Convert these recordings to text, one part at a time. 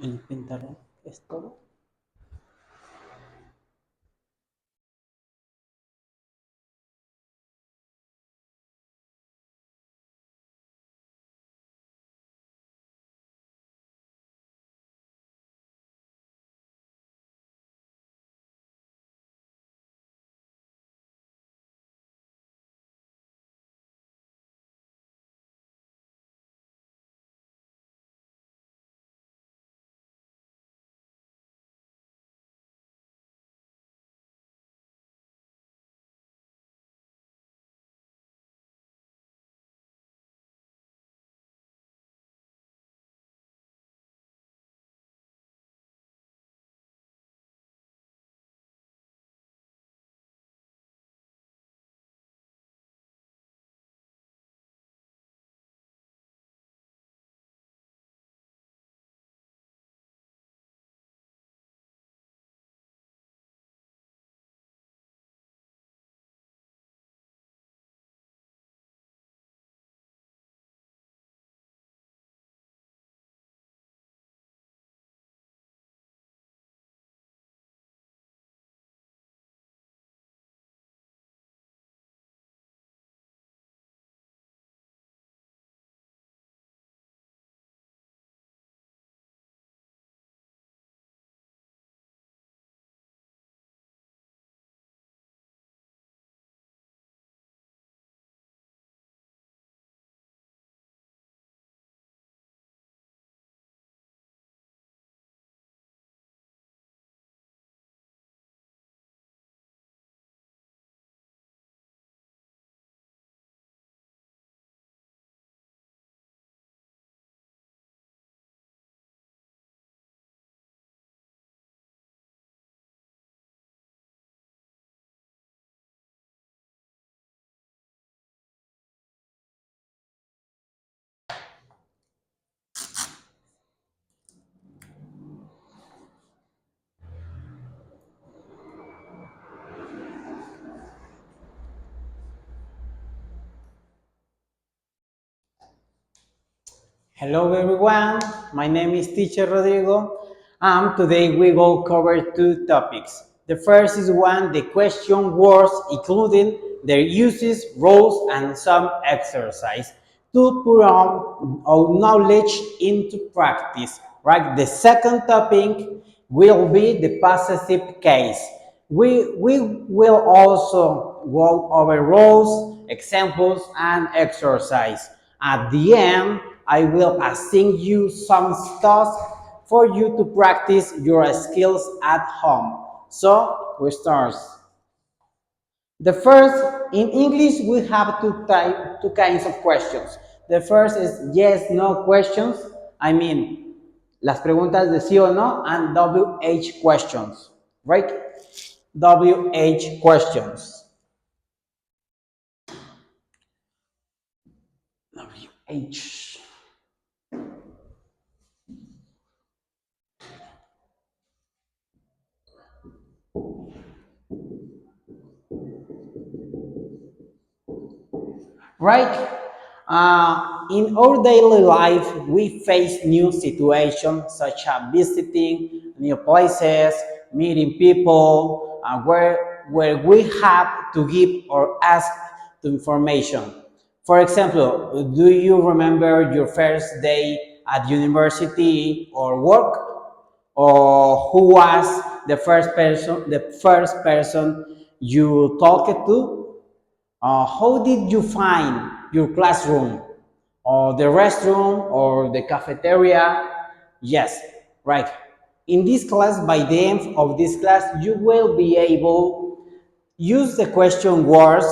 El pintar es todo. Hello everyone, my name is Teacher Rodrigo, and today we will cover two topics. The first is the question words, including their uses, roles, and some exercise to put our knowledge into practice. Right? The second topic will be the possessive case. We will also go over roles, examples, and exercise. At the end, I will assign you some stuff for you to practice your skills at home. So, we start. The first, in English, we have two kinds of questions. The first is yes, no questions. I mean, las preguntas de sí o no, and WH questions, right? WH questions. WH. Right? In our daily life, we face new situations such as visiting new places, meeting people, where we have to give or ask to information. For example, do you remember your first day at university or work? Or who was the first person you talked to? How did you find your classroom, or the restroom, or the cafeteria? Yes, right. In this class, by the end of this class, you will be able use the question words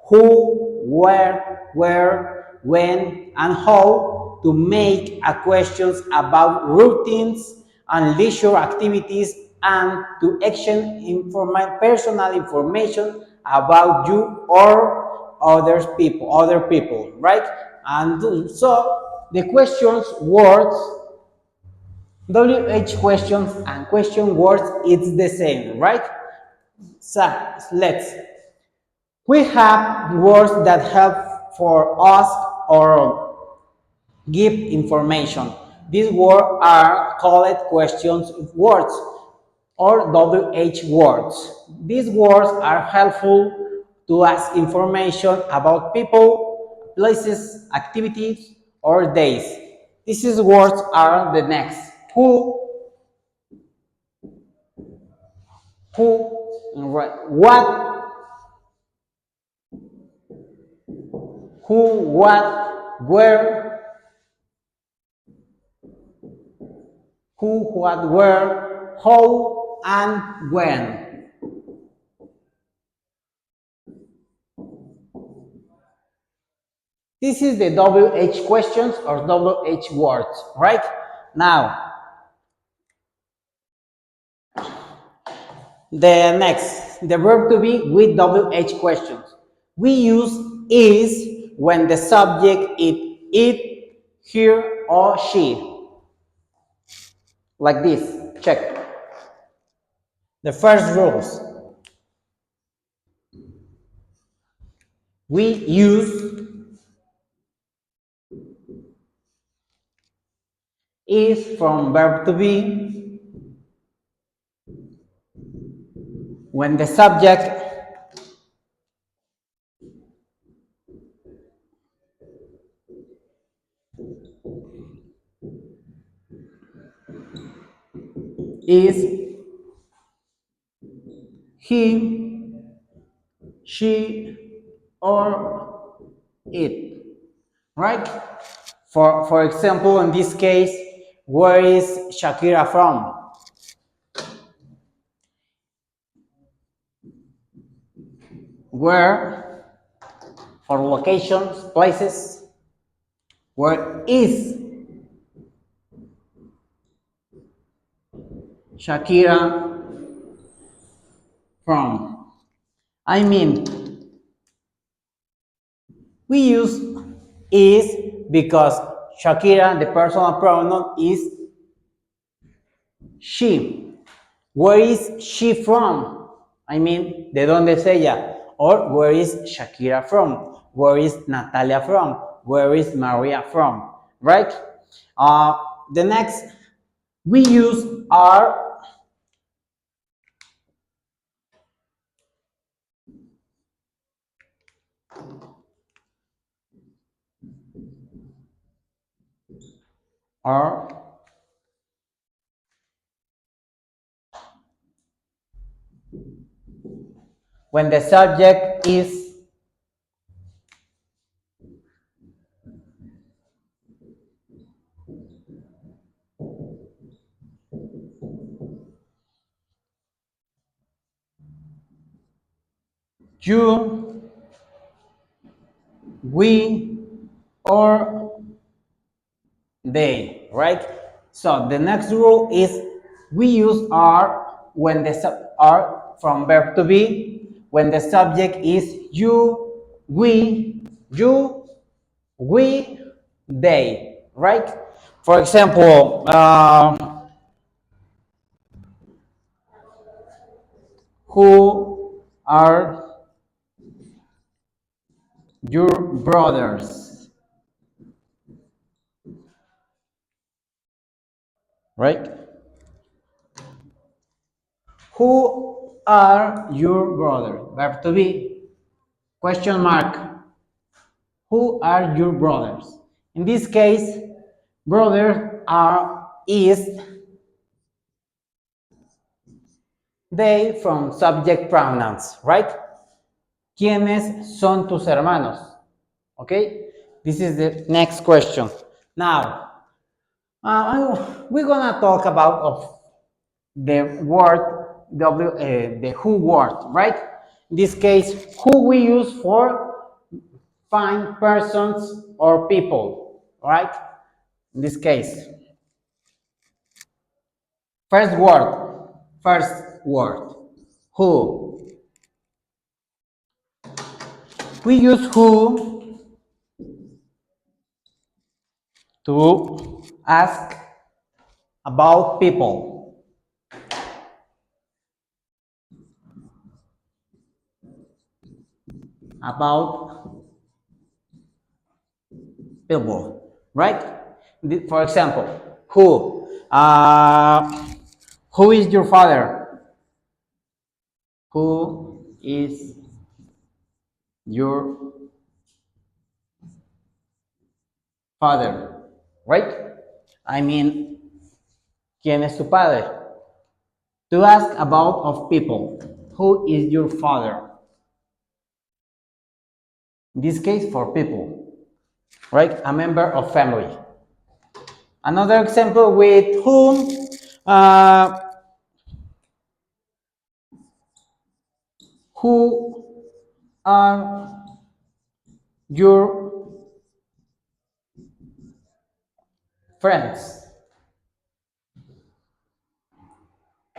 who, where, when, and how to make a questions about routines and leisure activities and to exchange personal information about you or other people, right? And so the questions words WH questions and question words it's the same, right? So let's we have words that help for us or give information. These words are called questions words or WH words. These words are helpful to ask information about people, places, activities, or days. These words are the next. Right? What, where, who, what, where, how, and when. This is the WH questions or WH words, right? Now, the verb to be with WH questions. We use is when the subject is it, he, or she. Like this, check. The first rules. We use is from verb to be when the subject is he, she, or it, right? For example, in this case, where is Shakira from? Where, for locations, places, where is Shakira from? I mean, we use is because Shakira, the personal pronoun, is she. Where is she from? I mean, ¿de dónde es ella? Or where is Shakira from? Where is Natalia from? Where is Maria from? Right? The next, we use are when the subject is you, we, or they, right? So the next rule is we use are when the are from verb to be when the subject is you, we, they, right? For example, who are your brothers, right? Who are your brothers? Verb to be, question mark. Who are your brothers? In this case, brothers are is They from subject pronouns, right? ¿Quiénes son tus hermanos? Okay, this is the next question. Now, we're gonna talk about of the word the who word, right? In this case, who we use for find persons or people, right? In this case, first word, who. We use who to ask about people, about people, right? For example, who? Who is your father? Who is your father? Right? I mean, ¿quién es tu padre? To ask about of people. Who is your father? In this case, for people, right? A member of family. Another example with whom. Uh, who are your friends?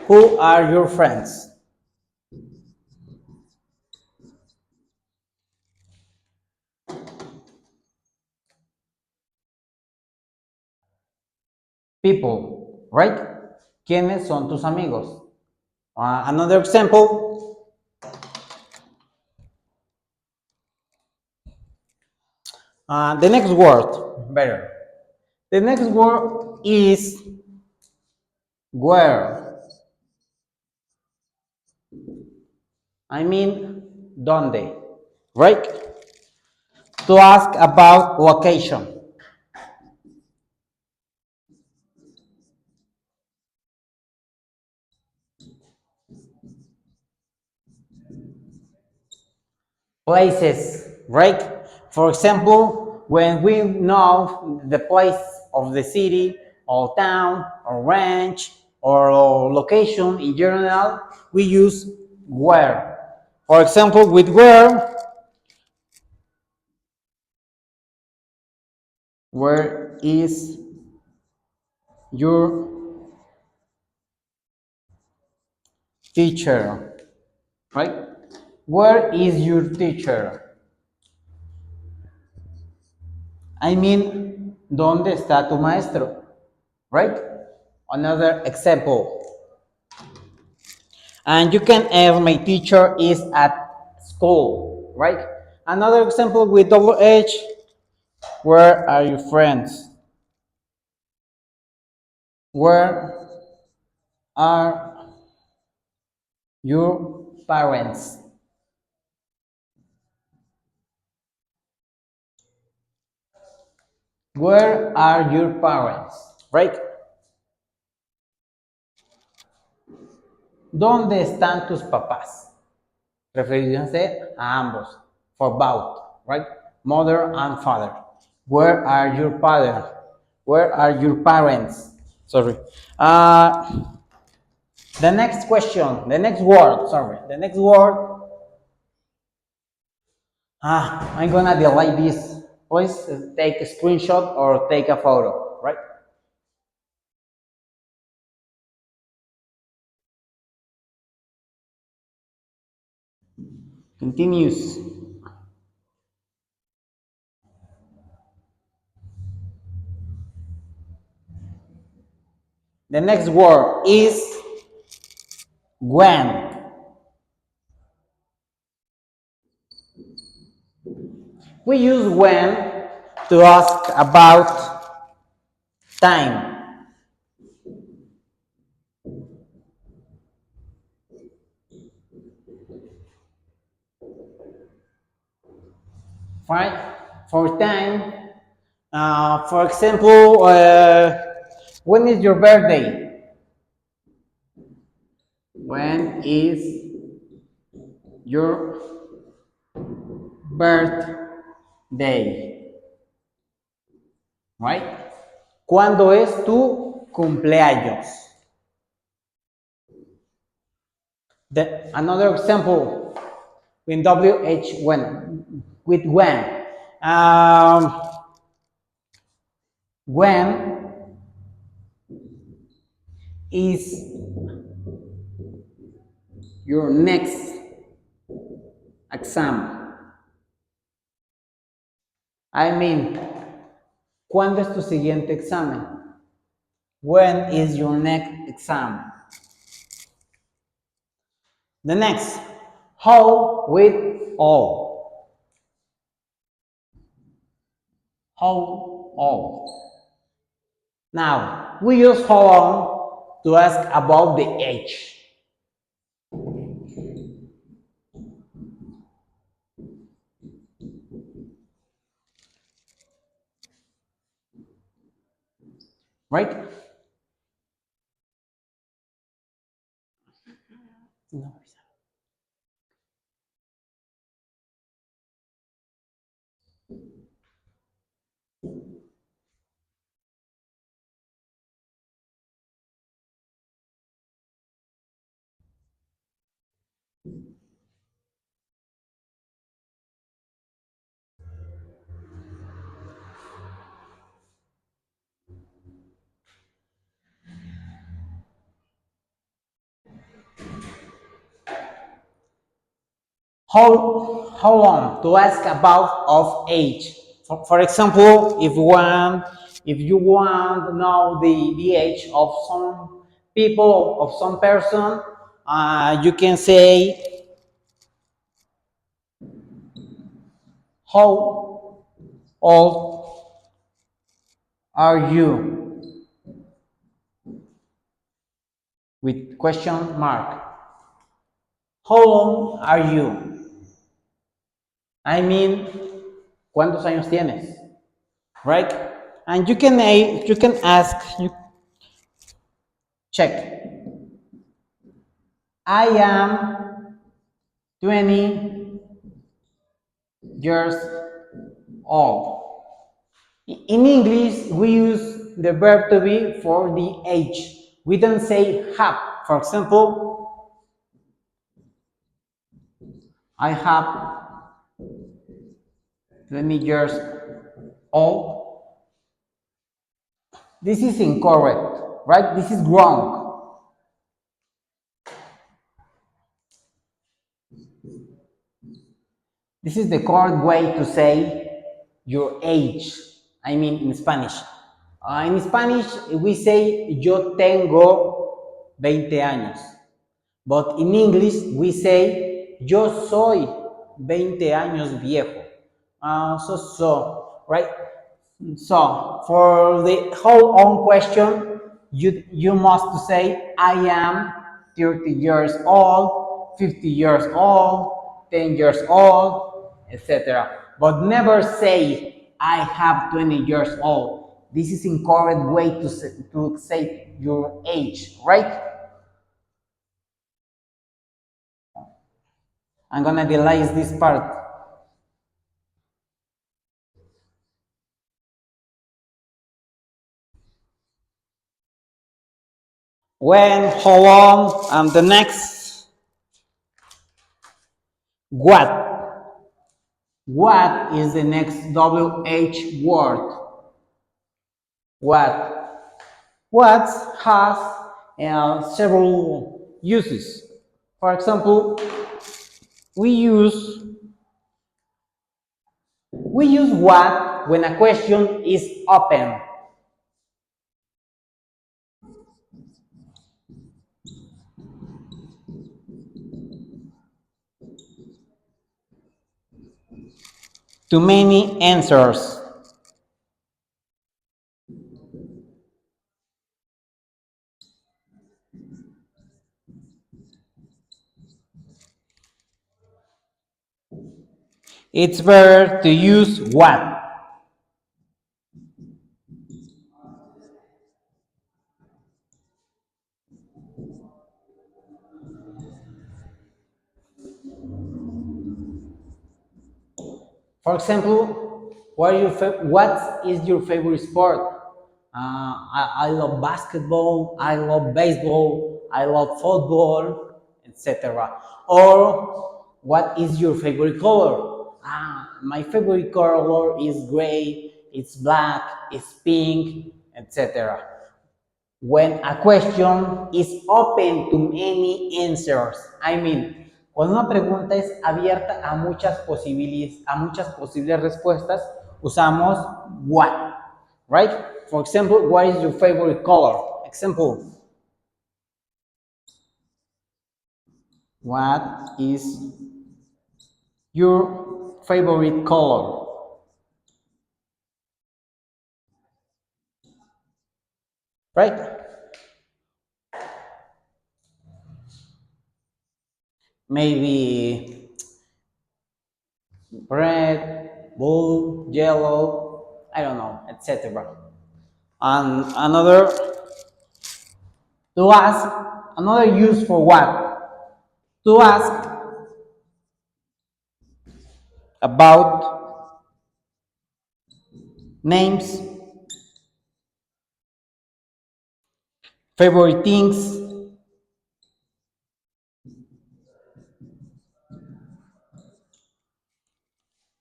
Who are your friends? People, right? ¿Quiénes son tus amigos? Another example. The next word, better. The next word is where. I mean, donde, right? To ask about location. Places, right? For example, when we know the place of the city or town or ranch or location in general, we use where. For example, with where is your teacher, right? Where is your teacher? I mean, ¿dónde está tu maestro? Right? Another example. And you can add my teacher is at school, right? Another example with double H. Where are your friends? Where are your parents? Where are your parents? Right? ¿Dónde están tus papás? Refiriéndose a ambos. For both, right? Mother and father. Where are your father? Where are your parents? Sorry. The next question, the next word, sorry. The next word. I'm gonna delete this. Please take a screenshot or take a photo, right? Continues. The next word is when. We use when to ask about time. Right? For time. For example, when is your birthday? When is your birthday? Right? ¿Cuándo es tu cumpleaños? Another example in WH when with when. Um, when is your next exam? I mean, ¿cuándo es tu siguiente examen? When is your next exam? The next, how with all. How old? Now, we use how on to ask about the age. Right? No. How long to ask about of age. For example, if you want to know the age of some people, of some person, you can say how old are you with question mark. How long are you? I mean, ¿cuántos años tienes? Right? And you can ask, you check. I am 20 years old. In English, we use the verb to be for the age. We don't say have. For example, I have 20 years old. This is incorrect, right? This is wrong. This is the correct way to say your age. I mean, in Spanish. In Spanish, we say yo tengo 20 años. But in English, we say yo soy 20 años viejo. Right? So, for the whole on question, you must say I am 30 years old, 50 years old, 10 years old, etc. But never say I have 20 years old. This is incorrect way to say your age, right? I'm gonna delay this part. When, how long, and the next, what? What is the next WH word? What? What has several uses. For example, we use what when a question is open. Too many answers. It's better to use what. For example, what is your favorite sport? I love basketball, I love baseball, I love football, etc. Or what is your favorite color? My favorite color is gray, it's black, it's pink, etc. When a question is open to many answers. I mean, cuando una pregunta es abierta a a muchas posibles respuestas, usamos what, right? For example, what is your favorite color? Example, what is your favorite color? Right? Maybe red, blue, yellow, I don't know, etc. And to ask, another use for what? To ask about names, favorite things,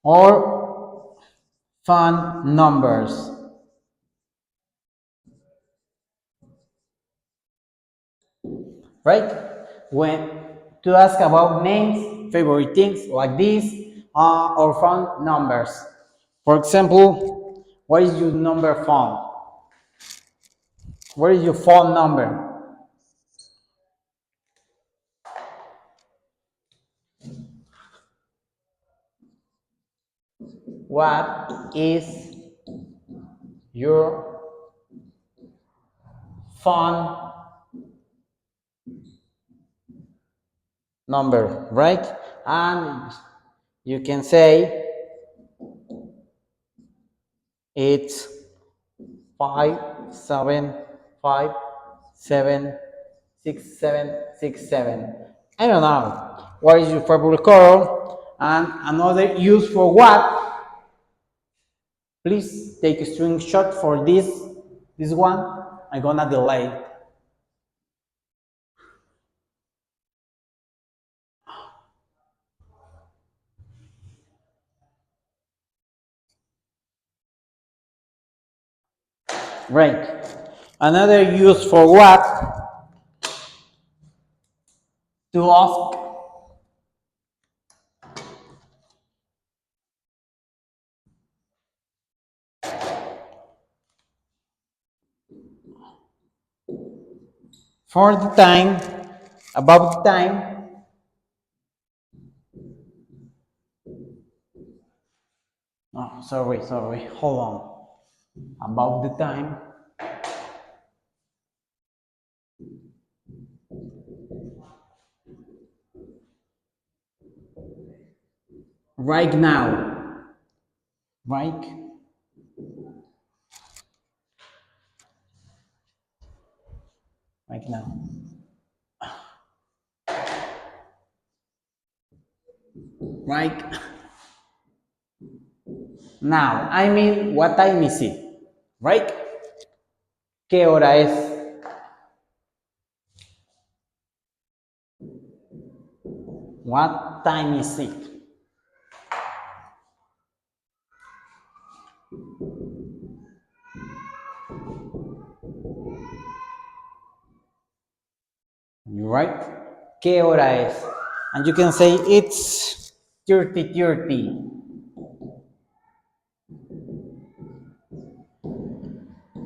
or fun numbers, right? When to ask about names, favorite things like this, or fun numbers. For example, what is your number phone? What is your phone number? What is your phone number, right? And you can say it's 5756767. I don't know. What is your favorite color? And another use for what? Please take a screenshot for this one. I'm gonna delay. Right. Another use for what? To ask for the time, about the time. Oh, sorry. Hold on. About the time. Right now. Right? Right now. Right now. I mean, what time is it? Right? ¿Qué hora es? What time is it? Right? ¿Qué hora es? And you can say it's 30:30.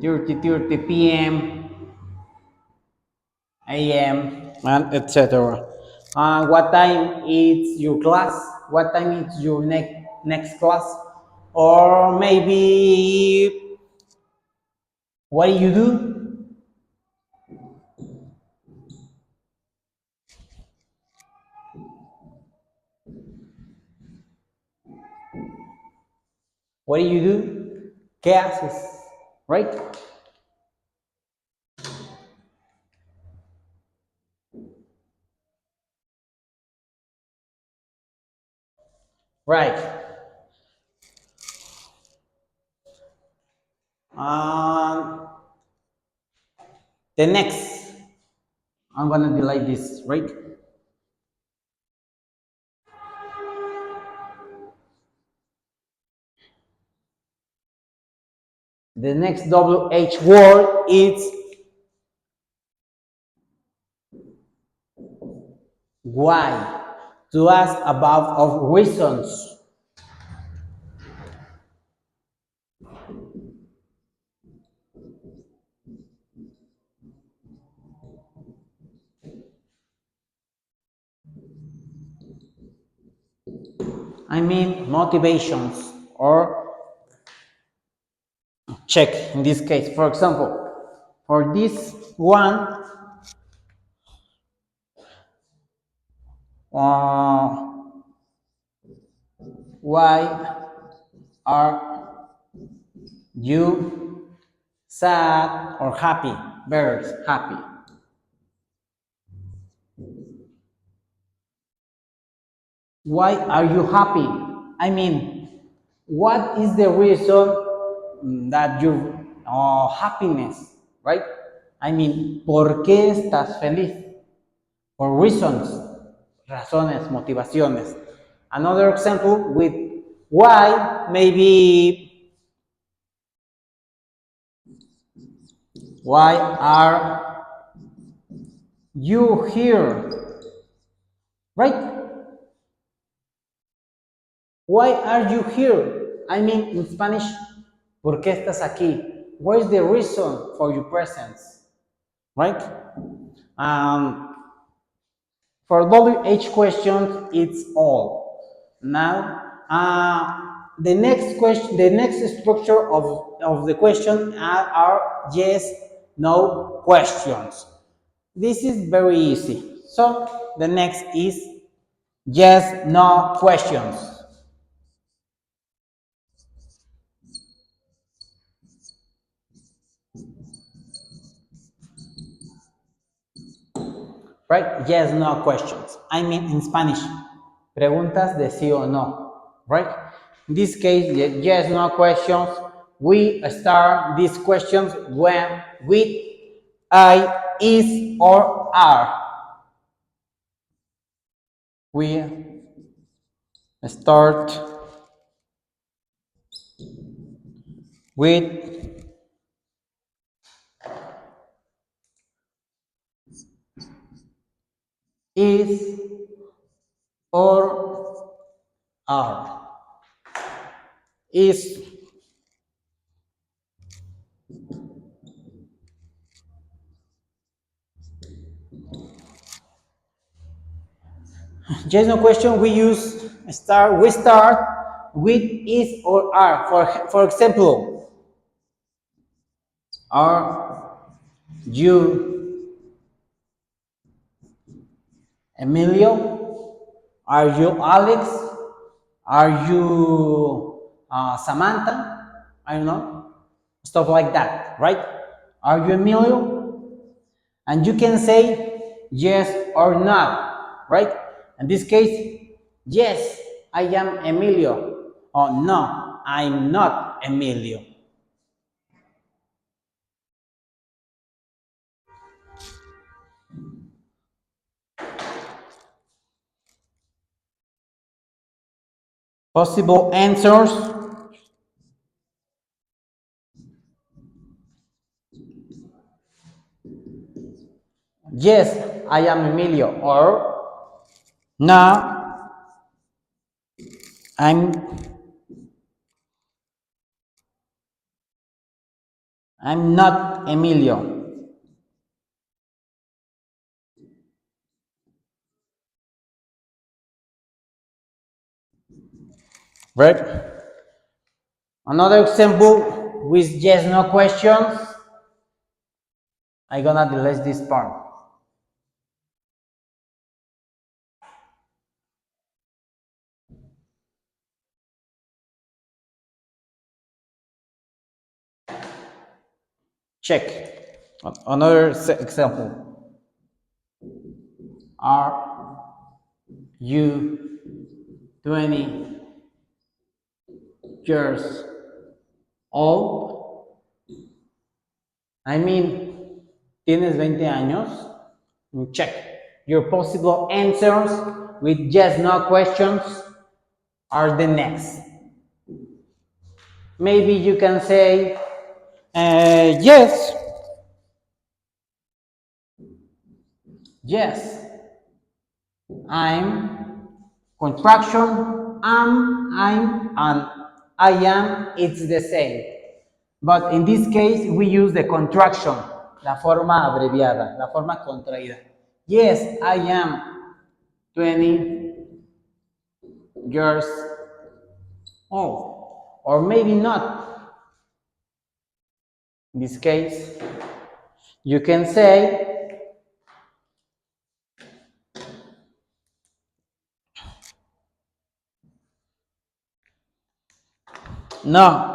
30:30 p.m. a.m. and etc. What time is your class? What time is your next class? Or maybe what do you do? What do you do? ¿Qué haces? Right? Right. Um, the next, I'm gonna delay this, right? The next WH word is why. To ask about of reasons. I mean motivations or check in this case. For example, for this one, uh, why are you sad or happy? Better happy. Why are you happy? I mean, what is the reason that you happiness, right? I mean, ¿por qué estás feliz? For reasons, razones, motivaciones. Another example with why, maybe why are you here, right? Why are you here? I mean, in Spanish, ¿por qué estás aquí? What is the reason for your presence? Right? Um, for WH questions, it's all. Now, the next question, the next structure of the question are yes, no questions. This is very easy. So the next is yes, no questions. Right? Yes, no questions. I mean in Spanish, preguntas de sí o no, right? In this case, yes, no questions. We start these questions when with I, is, or are. We start with is or are. Is yes, no question. We start with is or are. For example, are you Emilio? Are you Alex? Are you Samantha? I don't know. Stuff like that, right? Are you Emilio? And you can say yes or not, right? In this case, yes, I am Emilio. Or no, I'm not Emilio. Possible answers. Yes, I am Emilio. Or no, I'm I'm not Emilio. Right? Another example with yes no questions. I'm gonna delete this part. Check. Another example. Are you 20 years old? I mean, ¿tienes 20 años? Check. Your possible answers with yes, no questions are the next. Maybe you can say, yes, yes, I'm, contraction, I'm, and I am, it's the same. But in this case, we use the contraction, la forma abreviada, la forma contraída. Yes, I am 20 years old. Or maybe not. In this case, you can say, no,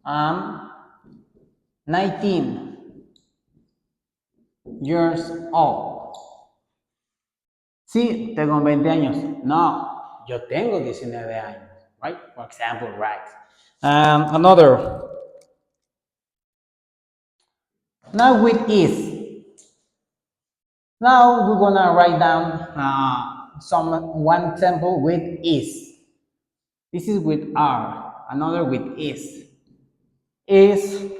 I'm 19 years old. Sí, tengo 20 años. No, yo tengo 19 años. Right? For example, right? Another. Now with is. Now we're gonna write down one example with is. This is with are. Another with is. Is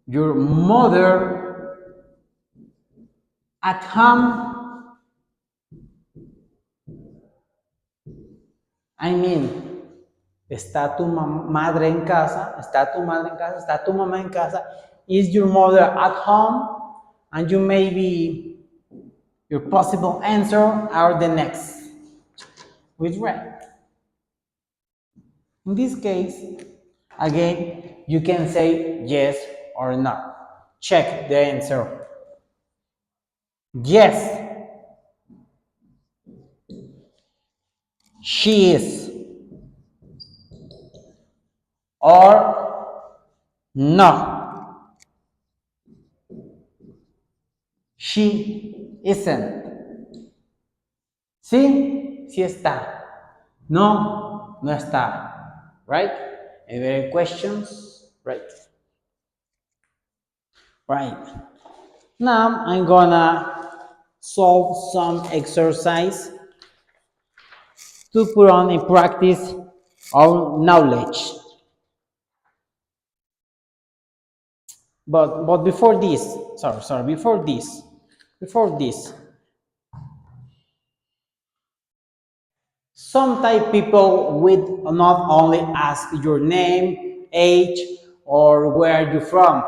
your mother at home? I mean, ¿está tu madre en casa? ¿Está tu madre en casa? ¿Está tu mamá en casa? Is your mother at home? And you maybe, your possible answer are the next. Which right? In this case, again, you can say yes or no. Check the answer. Yes, she is. Or no, she isn't. Sí, sí está. No, no está. Right? Any questions? Right. Right. Now I'm gonna solve some exercise to put on in practice our knowledge. But before this, before this, sometimes people would not only ask your name, age, or where you're from.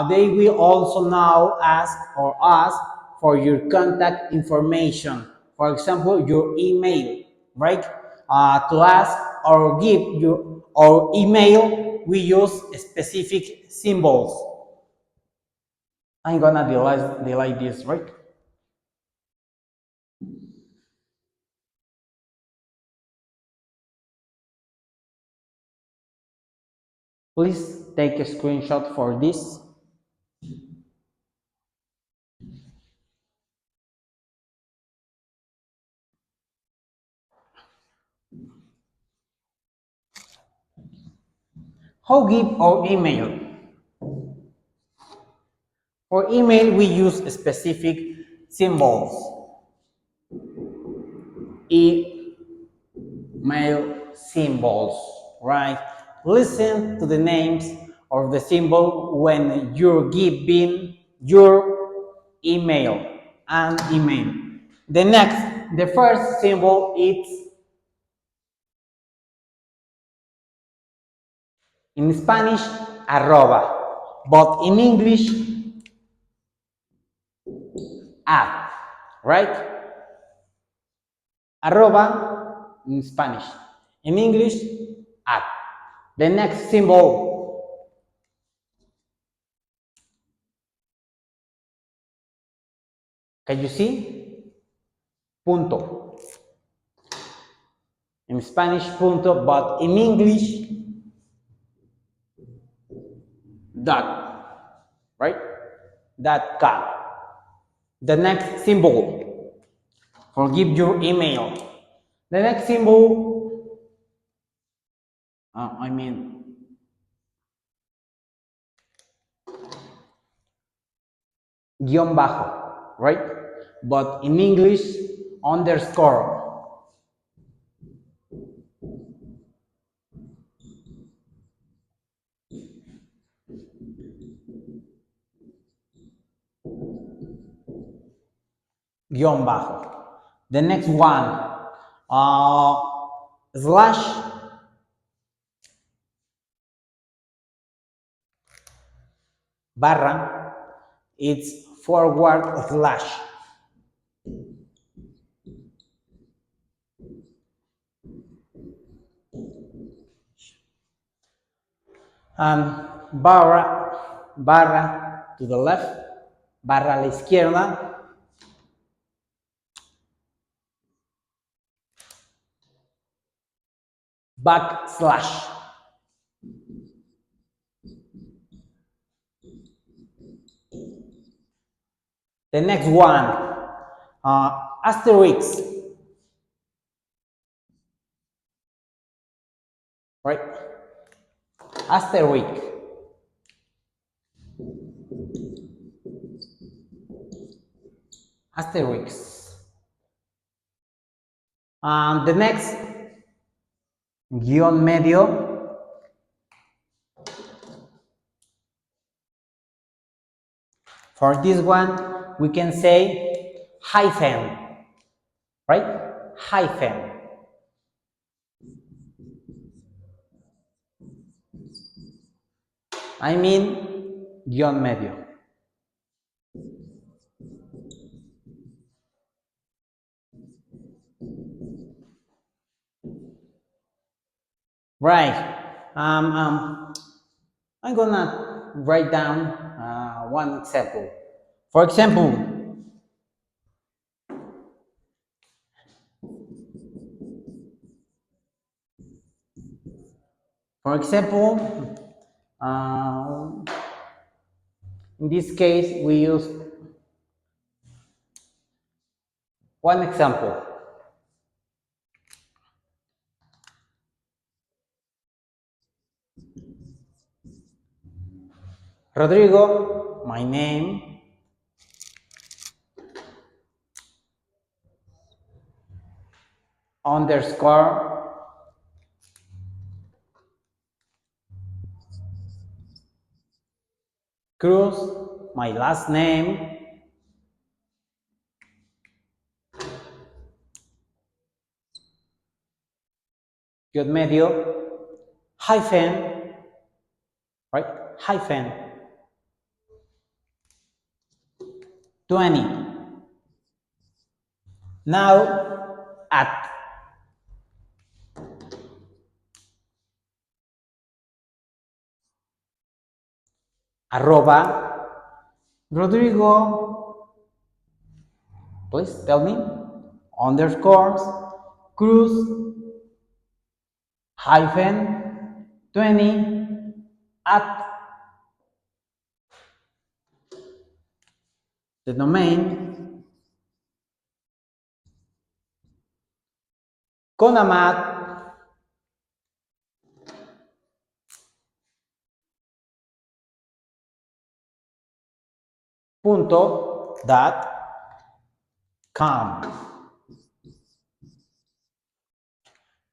They will also now ask or ask for your contact information. For example, your email, right? To ask or give your email, we use specific symbols. I'm gonna delete this, right? Please take a screenshot for this. How give our email? For email, we use specific symbols. Email symbols, right? Listen to the names of the symbol when you're giving your email and email. The first symbol is in Spanish, arroba, but in English, at, right? Arroba in Spanish. In English, at. The next symbol, can you see? Punto. In Spanish, punto, but in English, dot. Right? .com. The next symbol, Forgive your email. The next symbol, I mean, guión bajo, right? But in English, underscore. Guión bajo. The next one, slash, barra, it's forward slash. And barra to the left, barra a la izquierda, backslash. The next one, asterisk, right? Asterisk. Asterisk. And the next, guión medio. For this one, we can say hyphen, right? Hyphen. I mean, guión medio. Right. I'm gonna write down one example. For example, in this case, we use one example. Rodrigo, my name, underscore, Cruz, my last name, guión medio, hyphen, right? Hyphen, 20. Now, at. Arroba, Rodrigo, please tell me, underscores, Cruz, hyphen, 20, at the domain, conamat, punto, dot, com.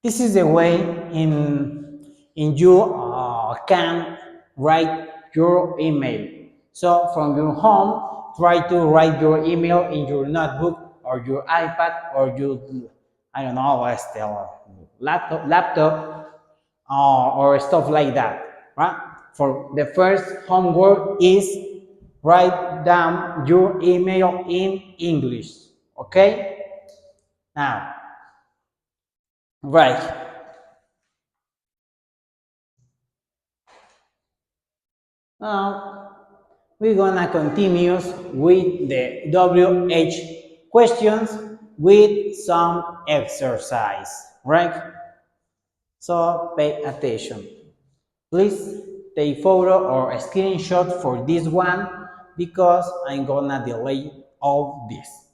This is the way in you can write your email. So from your home, try to write your email in your notebook or your iPad or your, I don't know, laptop or stuff like that, right? For the first homework is write down your email in English, okay? Now, right. Now, we're gonna continue with the WH questions with some exercise, right? So pay attention. Please take photo or a screenshot for this one because I'm gonna delay all this.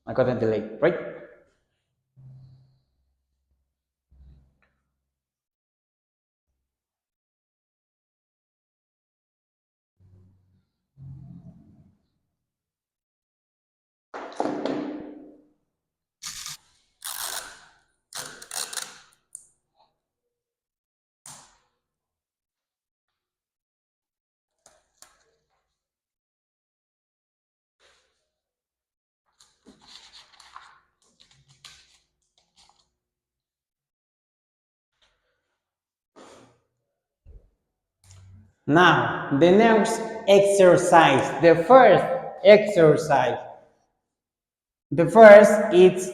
I got a delay, right? Now, the next exercise, the first exercise. The first is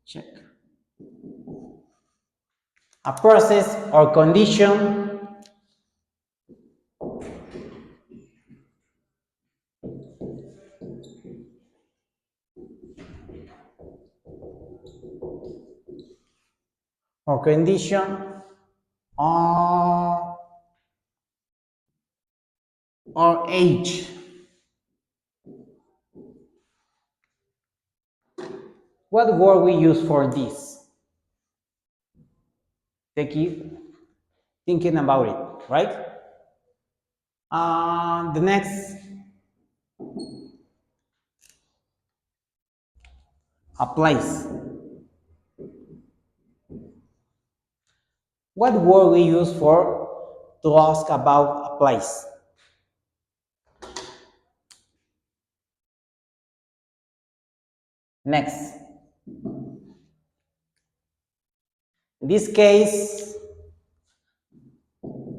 check a process or condition or condition or, or age. What word we use for this? Take it thinking about it, right? The next, a place. What word we use for to ask about a place? Next. In this case,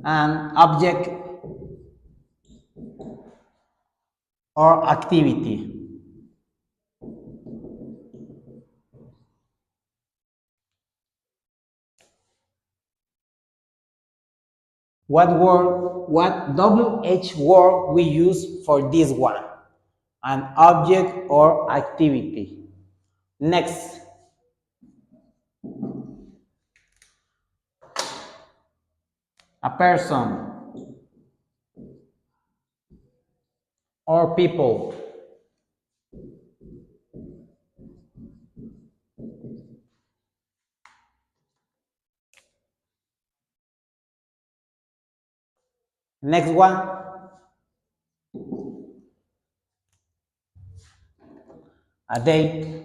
an object or activity. What WH word we use for this one? An object or activity. Next, a person or people. Next one, a date.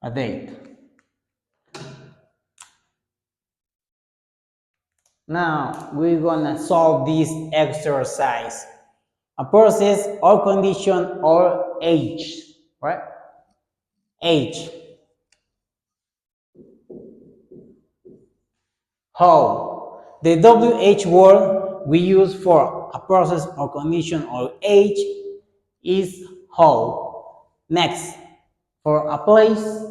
A date. Now we're gonna solve this exercise. A process or condition or age, right? Age. How? The WH word we use for a process or condition or age is how. Next, for a place,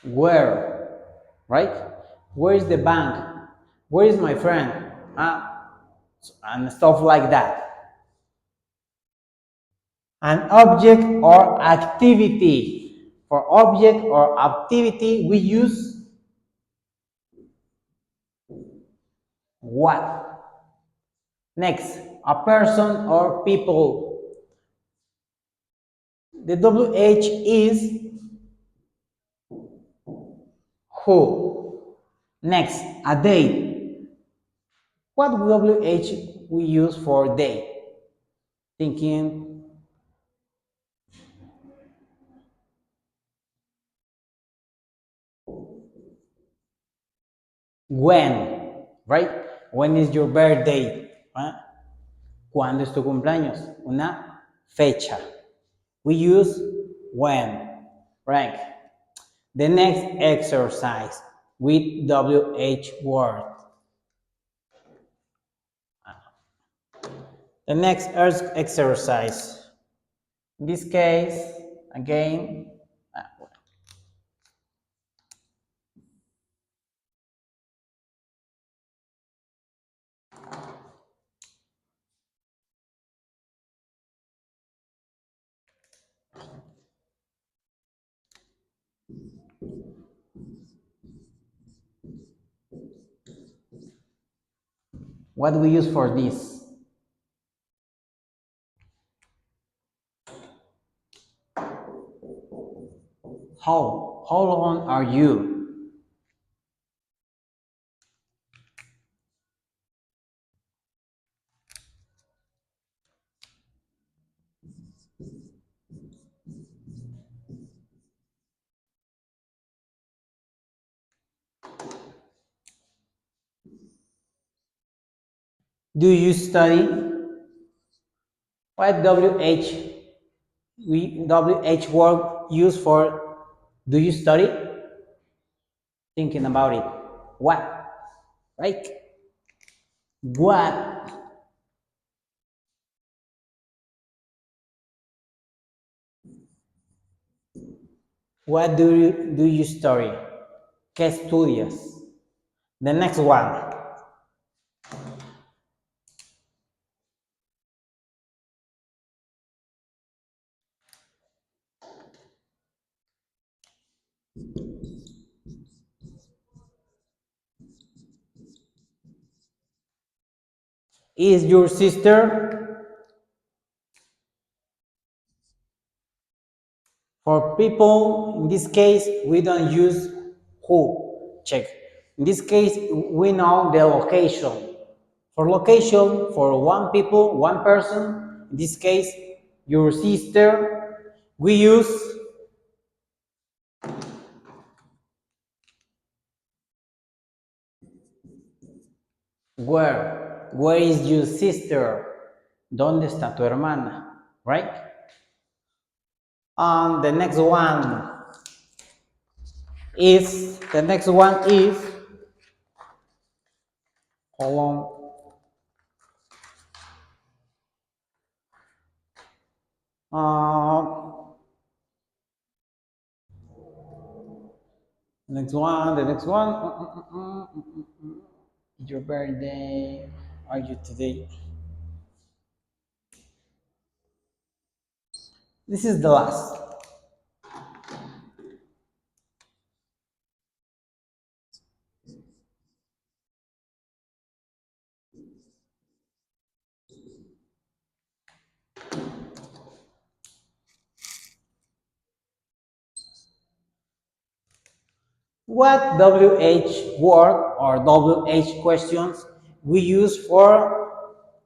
where, right? Where is the bank? Where is my friend? And stuff like that. An object or activity. For object or activity, we use what? Next, a person or people. The WH is who. Next, a date. What WH we use for date? Thinking when, right? When is your birthday? ¿Ah? ¿Cuándo es tu cumpleaños? Una fecha. We use when, right? The next exercise with WH word. The next exercise. In this case, again, What do we use for this? How long are you? Do you study? What WH word used for do you study? Thinking about it. What? Right? What? What do you study? ¿Qué estudias? The next one is your sister. For people, in this case, we don't use who. Check. In this case, we know the location. For location, for one people, one person, in this case, your sister, we use where. Where is your sister? ¿Dónde está tu hermana? Right? And the next one is, hold on. The next one. Your birthday. Are you today? This is the last. What WH word or WH questions we use for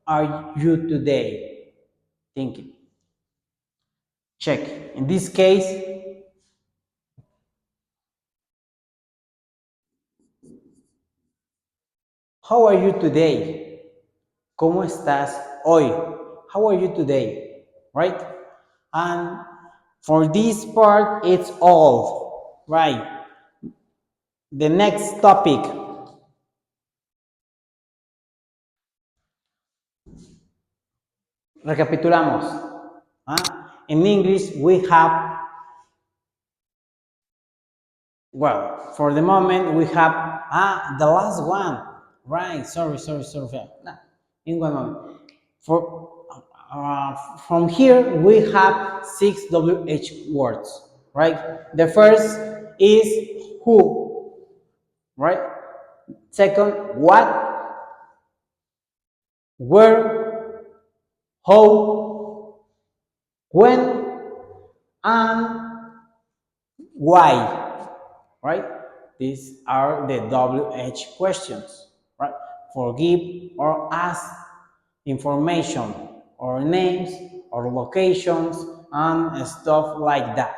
are you today? Thinking. Check. In this case, how are you today? ¿Cómo estás hoy? How are you today? Right? And for this part, it's all. Right. The next topic. Recapitulamos. In English, we have, well, for the moment, we have, the last one. Right, sorry. Nah, in one moment. From here, we have 6 WH words, right? The first is who, right? Second, what, where, how, when, and why, right? These are the WH questions, right? For give or ask information or names or locations and stuff like that.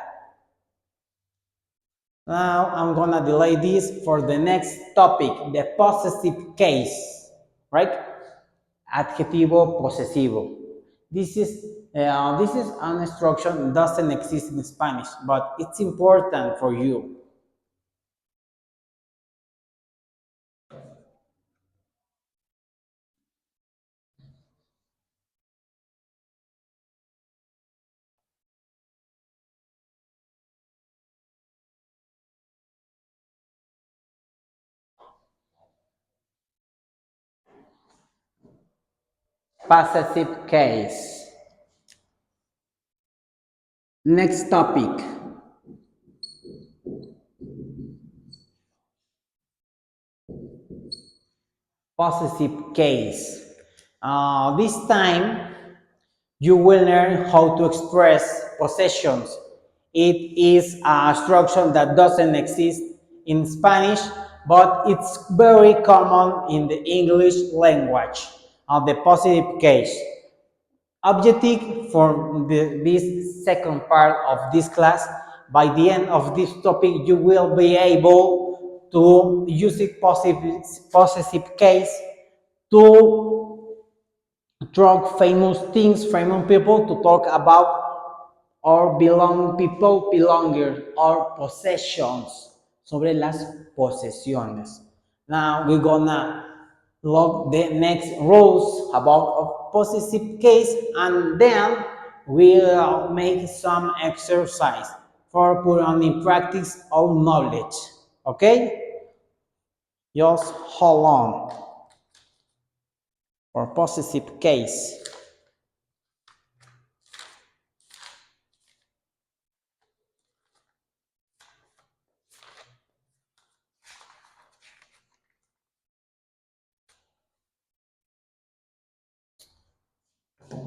Now I'm gonna delay this for the next topic, the possessive case, right? Adjetivo posesivo. This is an instruction that doesn't exist in Spanish, but it's important for you. Possessive case. Next topic, possessive case. This time you will learn how to express possessions. It is a structure that doesn't exist in Spanish, but it's very common in the English language. The possessive case. Objective for this second part of this class, by the end of this topic, you will be able to use it possessive case to talk famous things, famous people, to talk about or belong people, belongers, or possessions, sobre las posesiones. Now we're gonna look the next rules about a possessive case, and then we'll make some exercise for put on in practice our knowledge. Okay? Just hold on for possessive case.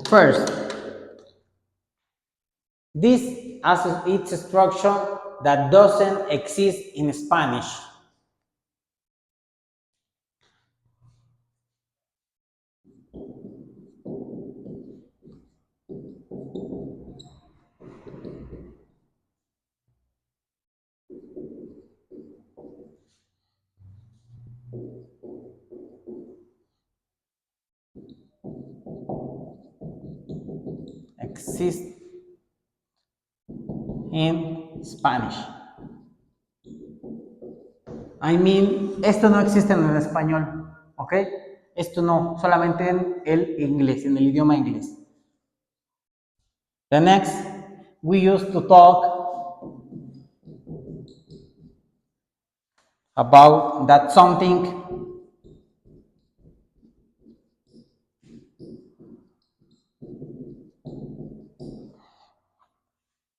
First, this it's a structure that doesn't exist in Spanish. Exist in Spanish. I mean, esto no existe en el español, ¿ok? Esto no, solamente en el inglés, en el idioma inglés. The next, we used to talk about that something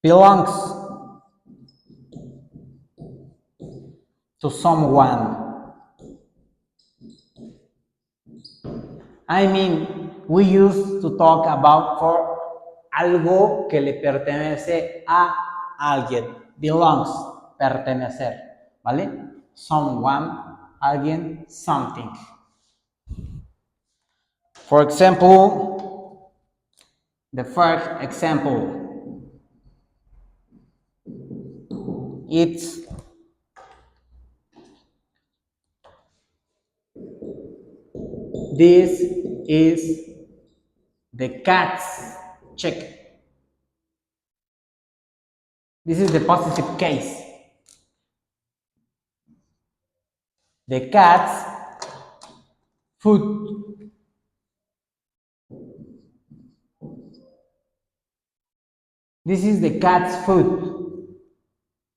belongs to someone. I mean, we used to talk about for algo que le pertenece a alguien. Belongs, pertenecer, ¿vale? Someone, alguien, something. For example, the first example, it's this is the cat's check. This is the possessive case. The cat's food. This is the cat's food.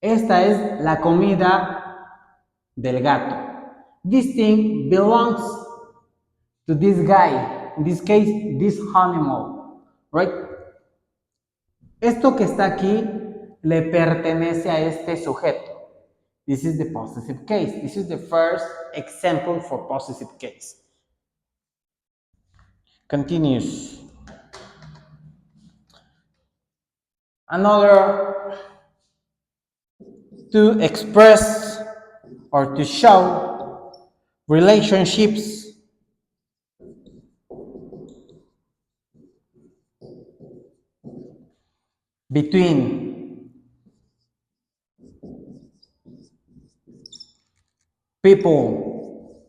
Esta es la comida del gato. This thing belongs to this guy. In this case, this animal. Right? Esto que está aquí le pertenece a este sujeto. This is the possessive case. This is the first example for possessive case. Continues. Another, to express or to show relationships between people,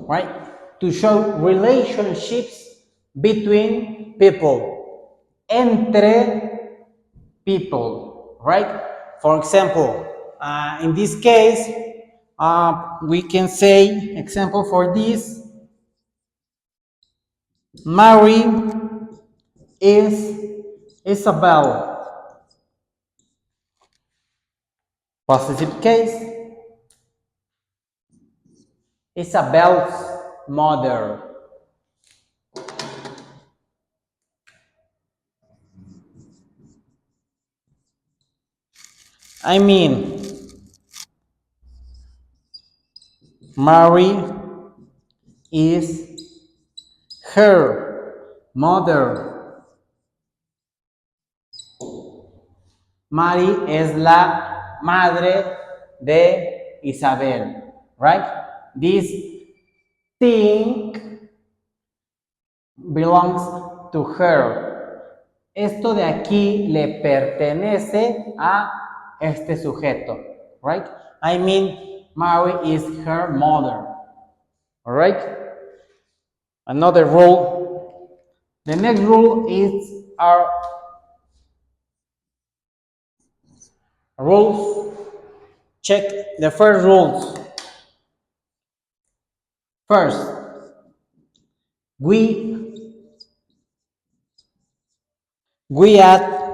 right? To show relationships between people, entre people, right? For example, in this case, we can say, example for this, Mary is Isabel. Possessive case, Isabel's mother. I mean, Mary is her mother. Mary es la madre de Isabel, right? This thing belongs to her. Esto de aquí le pertenece a este sujeto, right? I mean, Mary is her mother, all right? Another rule. The next rule is our rules. Check the first rules. First, we add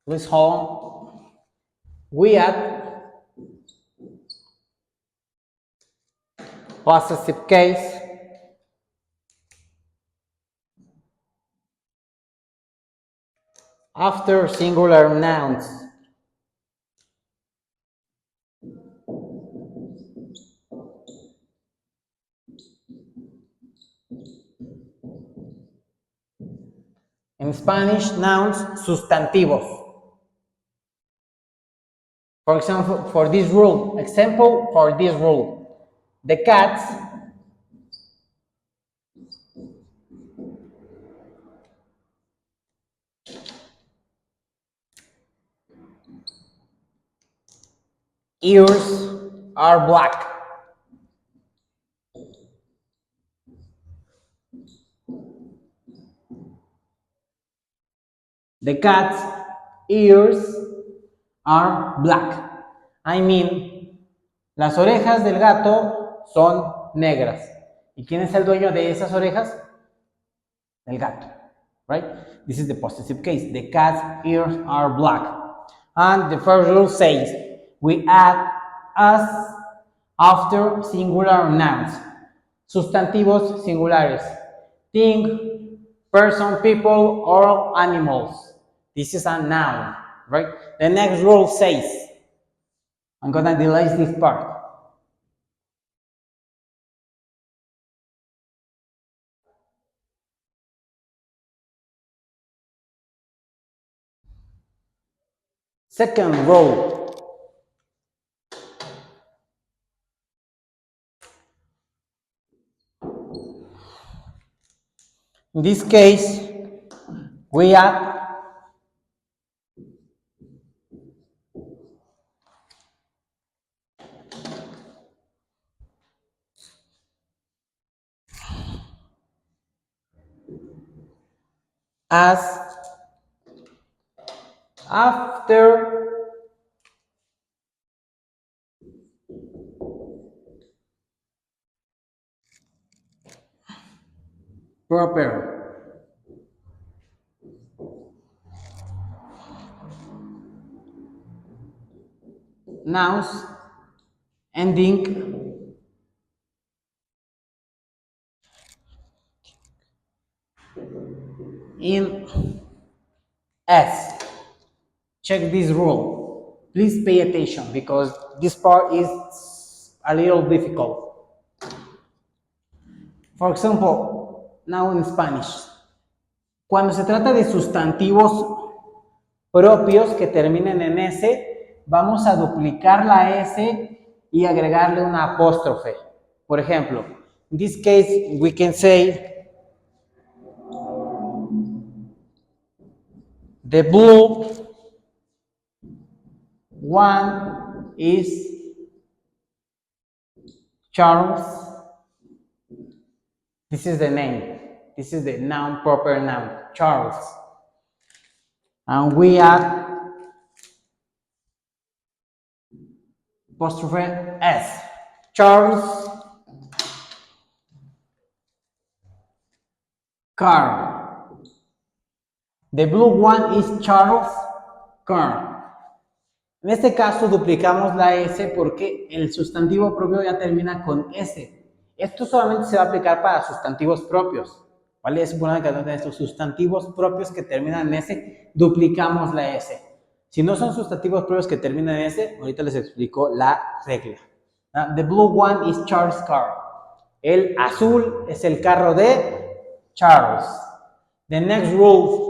please hold on. We add possessive case after singular nouns. In Spanish, nouns sustantivos. For example, for this rule, the cats ears are black. The cat's ears are black. I mean, las orejas del gato son negras. ¿Y quién es el dueño de esas orejas? El gato, right? This is the possessive case. The cat's ears are black. And the first rule says, we add as after singular nouns. Sustantivos singulares. Thing, person, people, or animals. This is a noun, right? The next rule says, I'm gonna delete this part. Second rule. In this case, we add as after proper nouns ending in S. Check this rule. Please pay attention because this part is a little difficult. For example, now in Spanish, cuando se trata de sustantivos propios que terminen en S, vamos a duplicar la S y agregarle una apóstrofe. Por ejemplo, in this case, we can say the blue one is Charles. This is the name. This is the noun, proper noun, Charles. And we add apostrophe S. Charles car. The blue one is Charles car. En este caso duplicamos la S porque el sustantivo propio ya termina con S. Esto solamente se va a aplicar para sustantivos propios, ¿vale? Es importante que estos sustantivos propios que terminan en S, duplicamos la S. Si no son sustantivos propios que terminan en S, ahorita les explico la regla. The blue one is Charles' car. El azul es el carro de Charles. The next rule.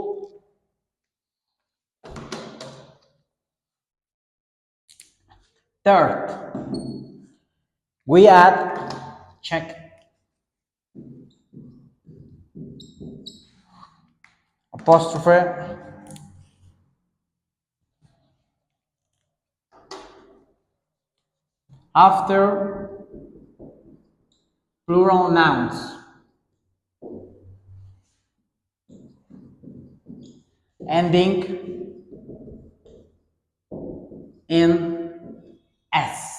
Third, we add, check, apostrophe, after plural nouns. Ending in S.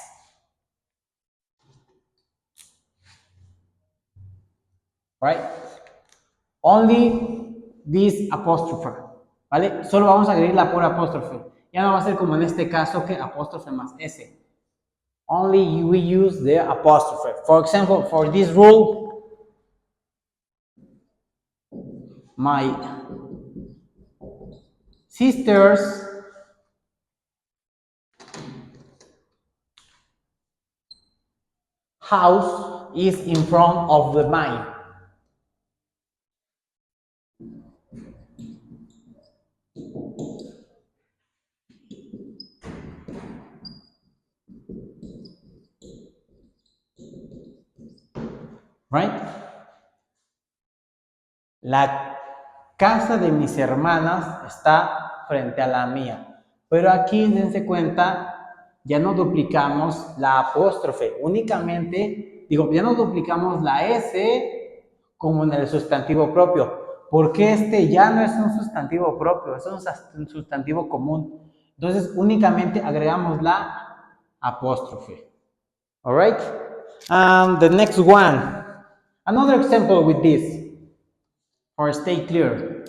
Right? Only this apostrophe. ¿Vale? Solo vamos a agregar la pura apóstrofe. Ya no va a ser como en este caso que apóstrofe más S. Only we use the apostrophe. For example, for this rule, my sister's house is in front of the mine. Right? La casa de mis hermanas está frente a la mía. Pero aquí, dense cuenta, ya no duplicamos la apóstrofe. Únicamente, ya no duplicamos la S como en el sustantivo propio. Porque este ya no es un sustantivo propio, es un sustantivo común. Entonces, únicamente agregamos la apóstrofe. Alright? The next one. Another example with this. Or stay clear.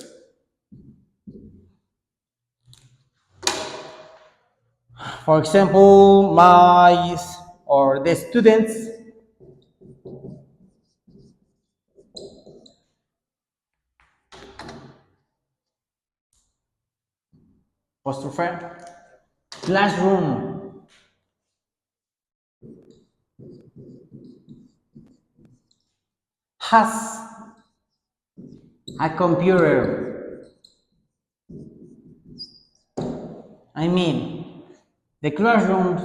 For example, the students apostrophe classroom has a computer. I mean, the classroom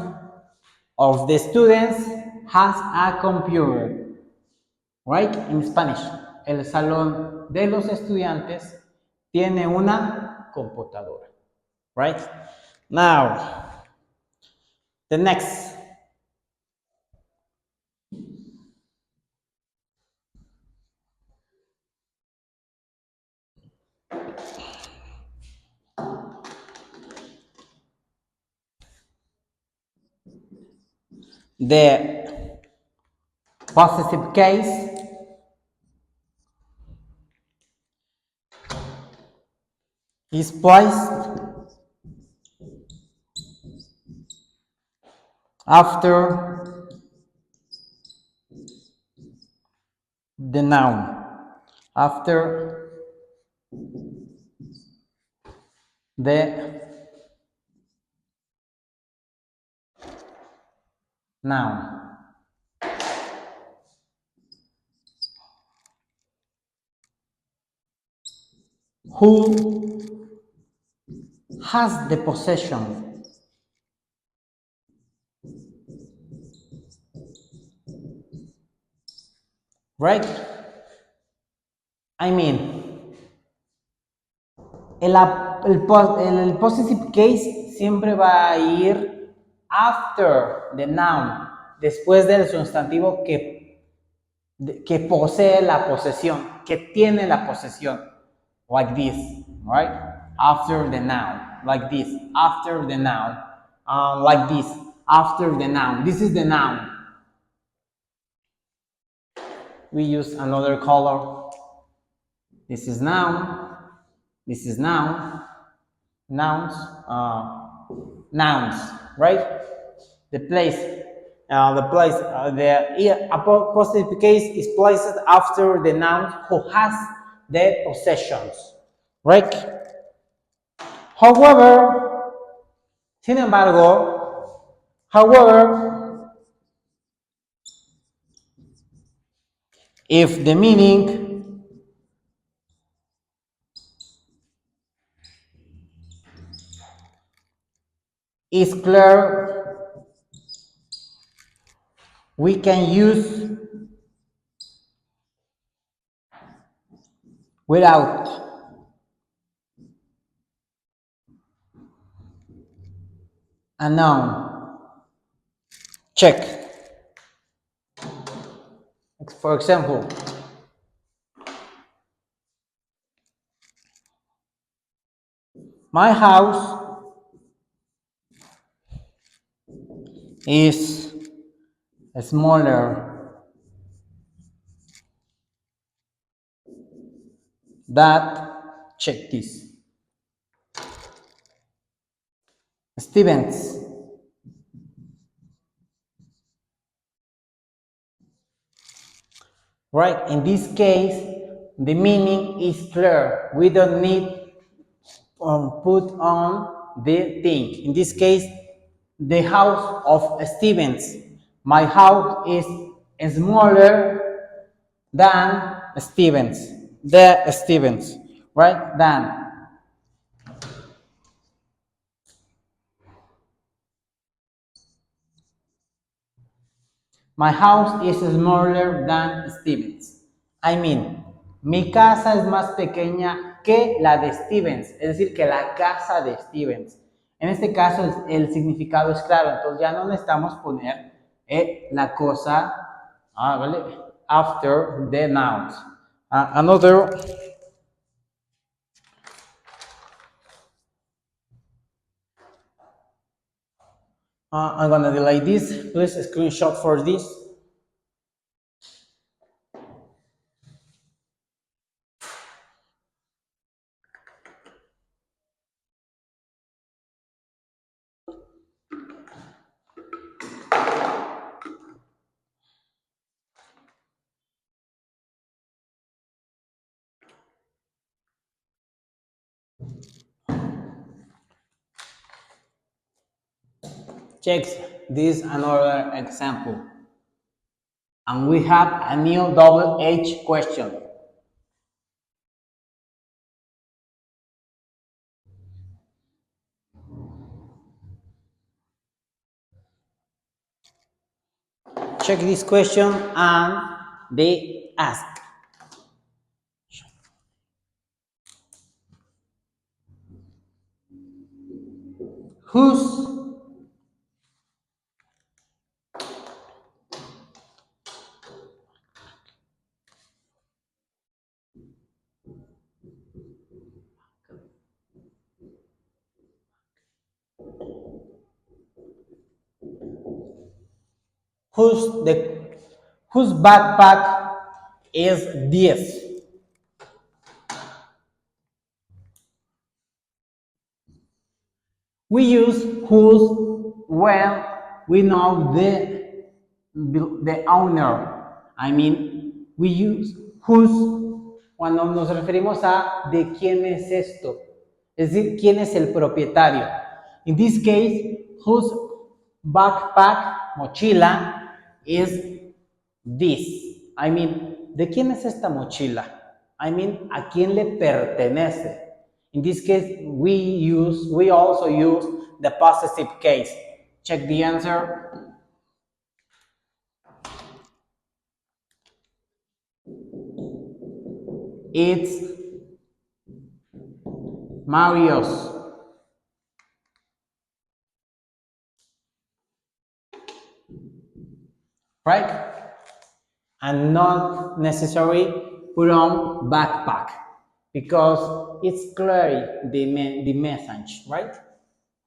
of the students has a computer. Right? In Spanish, el salón de los estudiantes tiene una computadora. Right? Now, the next. The possessive case is placed after the noun. After the noun. Who has the possession? Right? I mean, el possessive case siempre va a ir after the noun, después del sustantivo que posee la posesión, que tiene la posesión, like this, right? After the noun, like this, after the noun, like this, after the noun. This is the noun. We use another color. This is noun. This is noun. Nouns, nouns, right? The possessive case is placed after the noun who has the possessions, right? However, sin embargo, however, if the meaning is clear, we can use without. A noun. Check. For example, my house is smaller that, check this, Stevens. Right, in this case, the meaning is clear. We don't need put on the thing. In this case, the house of Stevens. My house is smaller than Stevens. The Stevens, right? Than. My house is smaller than Stevens. I mean, mi casa es más pequeña que la de Stevens, es decir, que la casa de Stevens. En este caso el significado es claro, entonces ya no necesitamos poner la cosa ¿vale? After the nouns. Another I'm gonna delay this. Please screenshot for this. Check this another example. And we have a new double H question. Check this question and they ask. Whose whose the whose backpack is this? We use whose when we know the owner. I mean, we use whose cuando nos referimos a de quién es esto. Es decir, quién es el propietario. In this case, whose backpack, mochila, is this. I mean, ¿de quién es esta mochila? I mean, ¿a quién le pertenece? In this case, we also use the possessive case. Check the answer. It's Mario's. Right? And not necessarily put on backpack because it's clear the message, right?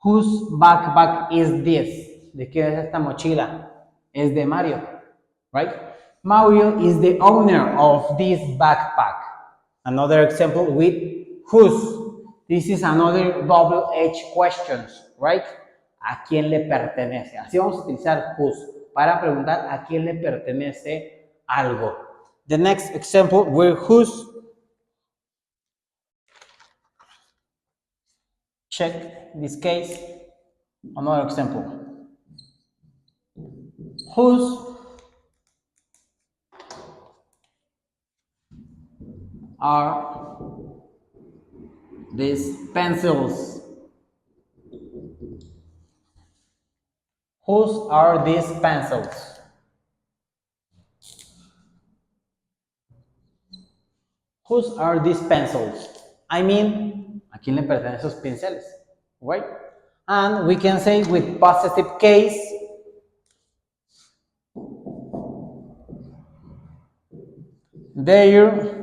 Whose backpack is this? ¿De quién es esta mochila? Es de Mario, right? Mario is the owner of this backpack. Another example with whose. This is another double H questions, right? ¿A quién le pertenece? Así vamos a utilizar whose para preguntar a quién le pertenece algo. The next example with whose. check this case. Another example. Whose are these pencils? Whose are these pencils? Whose are these pencils? I mean, ¿a quién le pertenecen esos pinceles? Right? And we can say with possessive case, their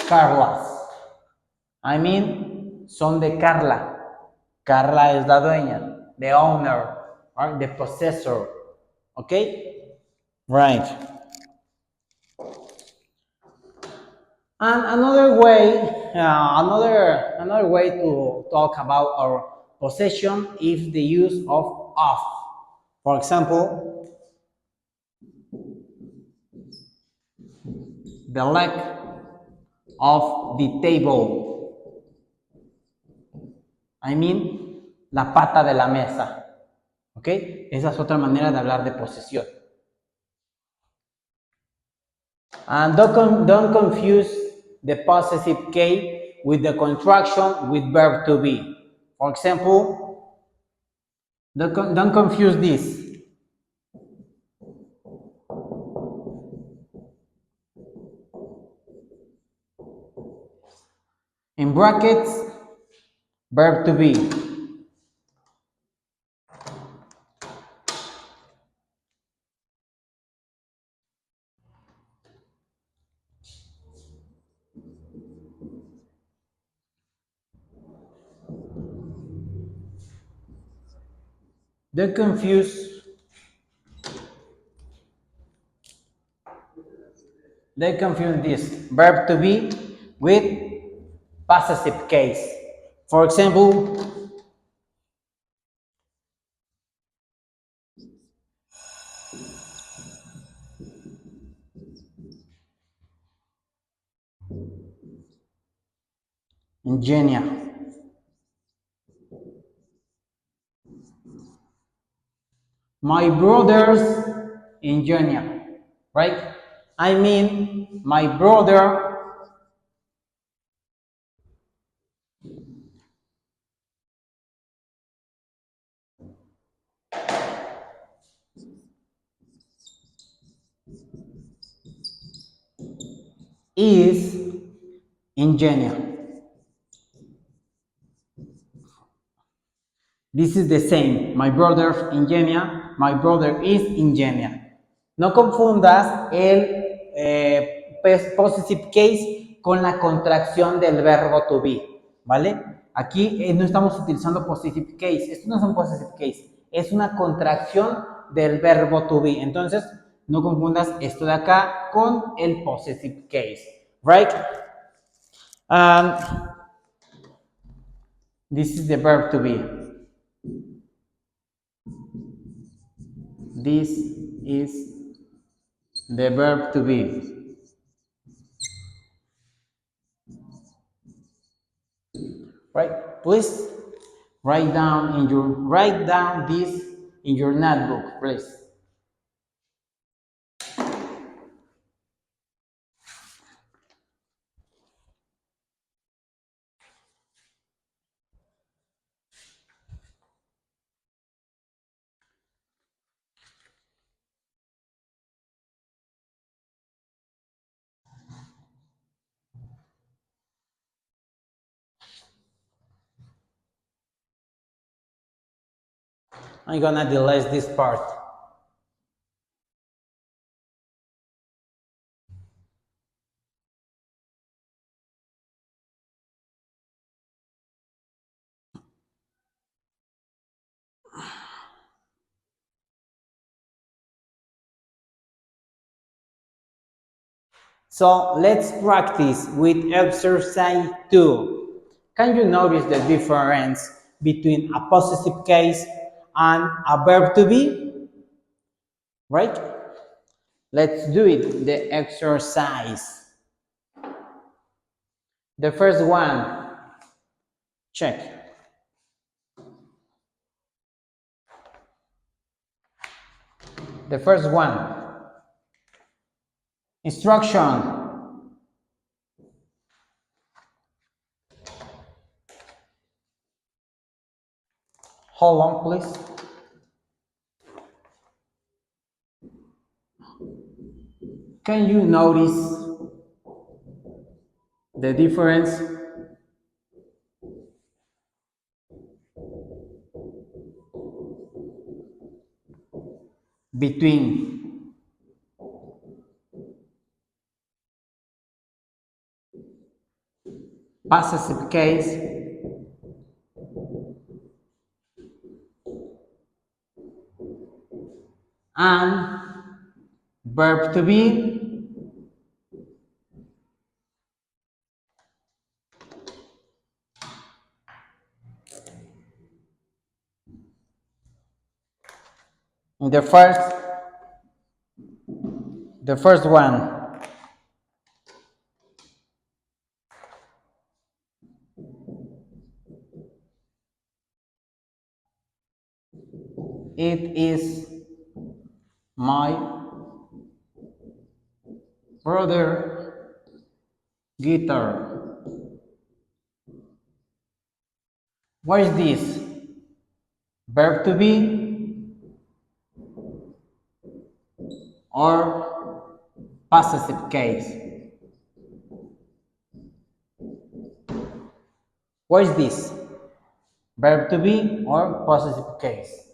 Carlas. I mean, son de Carla. Carla es la dueña, the owner, or the possessor. Okay? Right. And another way to talk about our possession is the use of. For example, the leg of the table. I mean, la pata de la mesa. ¿Ok? Esa es otra manera de hablar de posesión. And don't confuse the possessive case with the contraction with verb to be. For example, don't confuse this. In brackets, verb to be. Don't confuse this verb to be with possessive case. For example, ingenia. My brother's ingenia, right? I mean, my brother is ingenia. This is the same. My brother's ingenia. My brother is ingenia. No confundas el possessive case con la contracción del verbo to be, ¿vale? Aquí no estamos utilizando possessive case. Esto no es un possessive case. Es una contracción del verbo to be. Entonces, no confundas esto de acá con el possessive case, right? And this is the verb to be. This is the verb to be. Right? Please write down this in your notebook, please. I'm gonna delete this part. So let's practice with exercise 2. Can you notice the difference between a possessive case and a verb to be? Right? Let's do it, the exercise. The first one, check. The first one, instruction. Hold on, please. Can you notice the difference between possessive case and verb to be? In the first one, it is my brother guitar. What is this? Verb to be or possessive case? What is this? Verb to be or possessive case?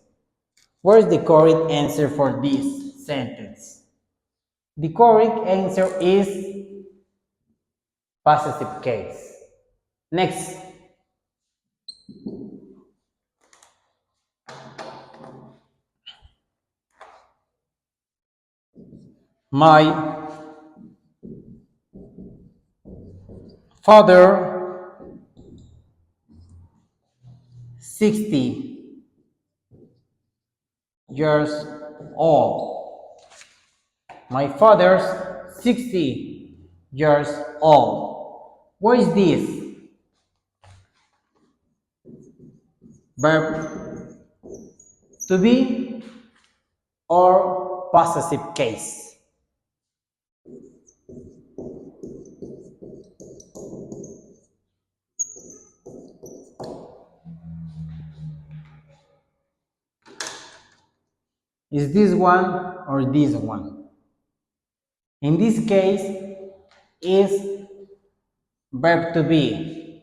What is the correct answer for this sentence? The correct answer is possessive case. Next. My father 60 years old. My father's 60 years old. What is this? Verb to be or possessive case? Is this one or this one? In this case, is verb to be.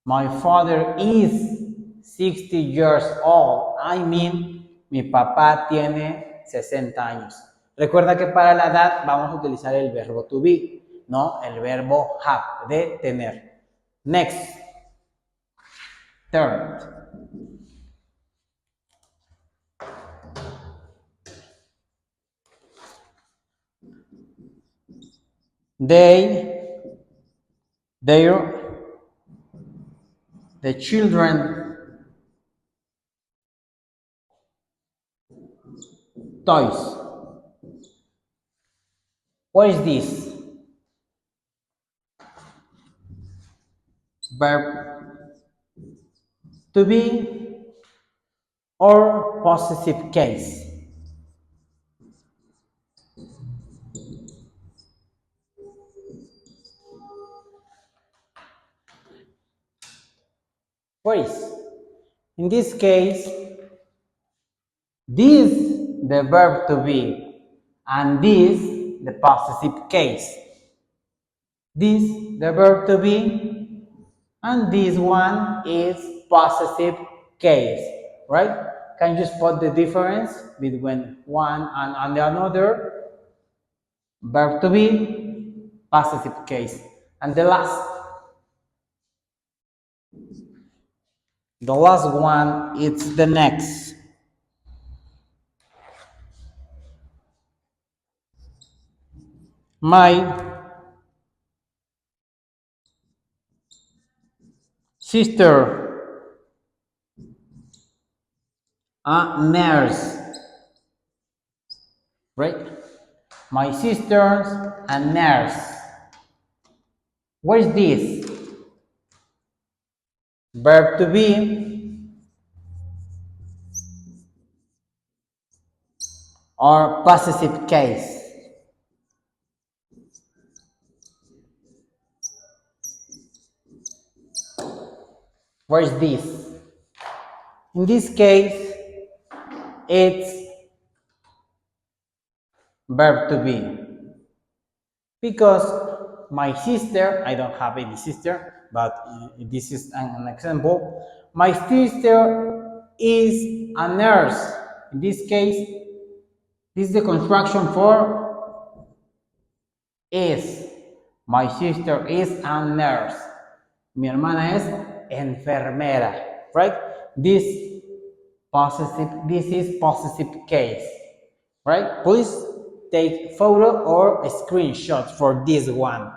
My father is 60 years old. I mean, mi papá tiene 60 años. Recuerda que para la edad vamos a utilizar el verbo to be, no el verbo have, de tener. Next. Third. The children toys. What is this? Verb to be or possessive case? What is? In this case, this the verb to be and this the possessive case. This the verb to be and this one is possessive case, right? Can you spot the difference between one and the another? Verb to be, possessive case. And the last one, it's the next. My sister, a nurse, right? My sister's a nurse. What is this? Verb to be or possessive case. What is this? In this case, it's verb to be. Because my sister, I don't have any sister, but this is an example. My sister is a nurse. In this case, this is the construction for is. My sister is a nurse. Mi hermana es enfermera, right? This is possessive case, right? Please take photo or a screenshot for this one.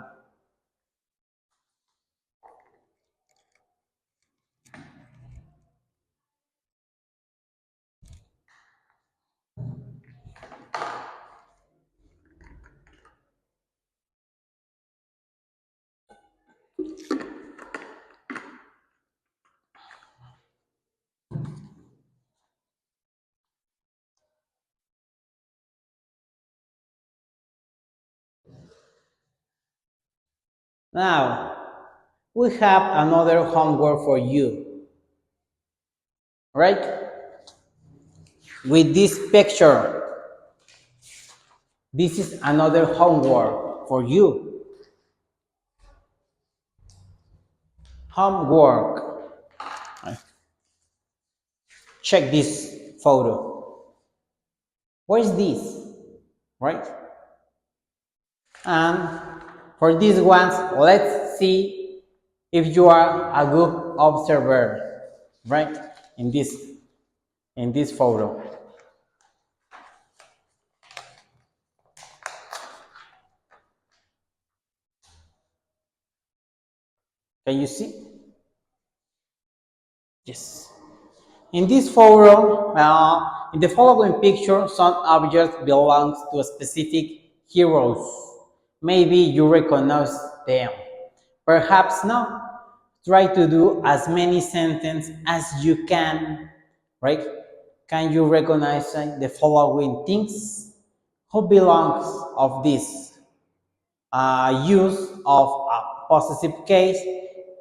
Now, we have another homework for you, right? With this picture, this is another homework for you. Homework. Check this photo. What is this? Right? And for these ones, let's see if you are a good observer, right? In this photo. Can you see? Yes. In this photo, in the following picture, some objects belong to a specific heroes. Maybe you recognize them. Perhaps not. Try to do as many sentences as you can, right? Can you recognize the following things? Who belongs of this? Use of a possessive case,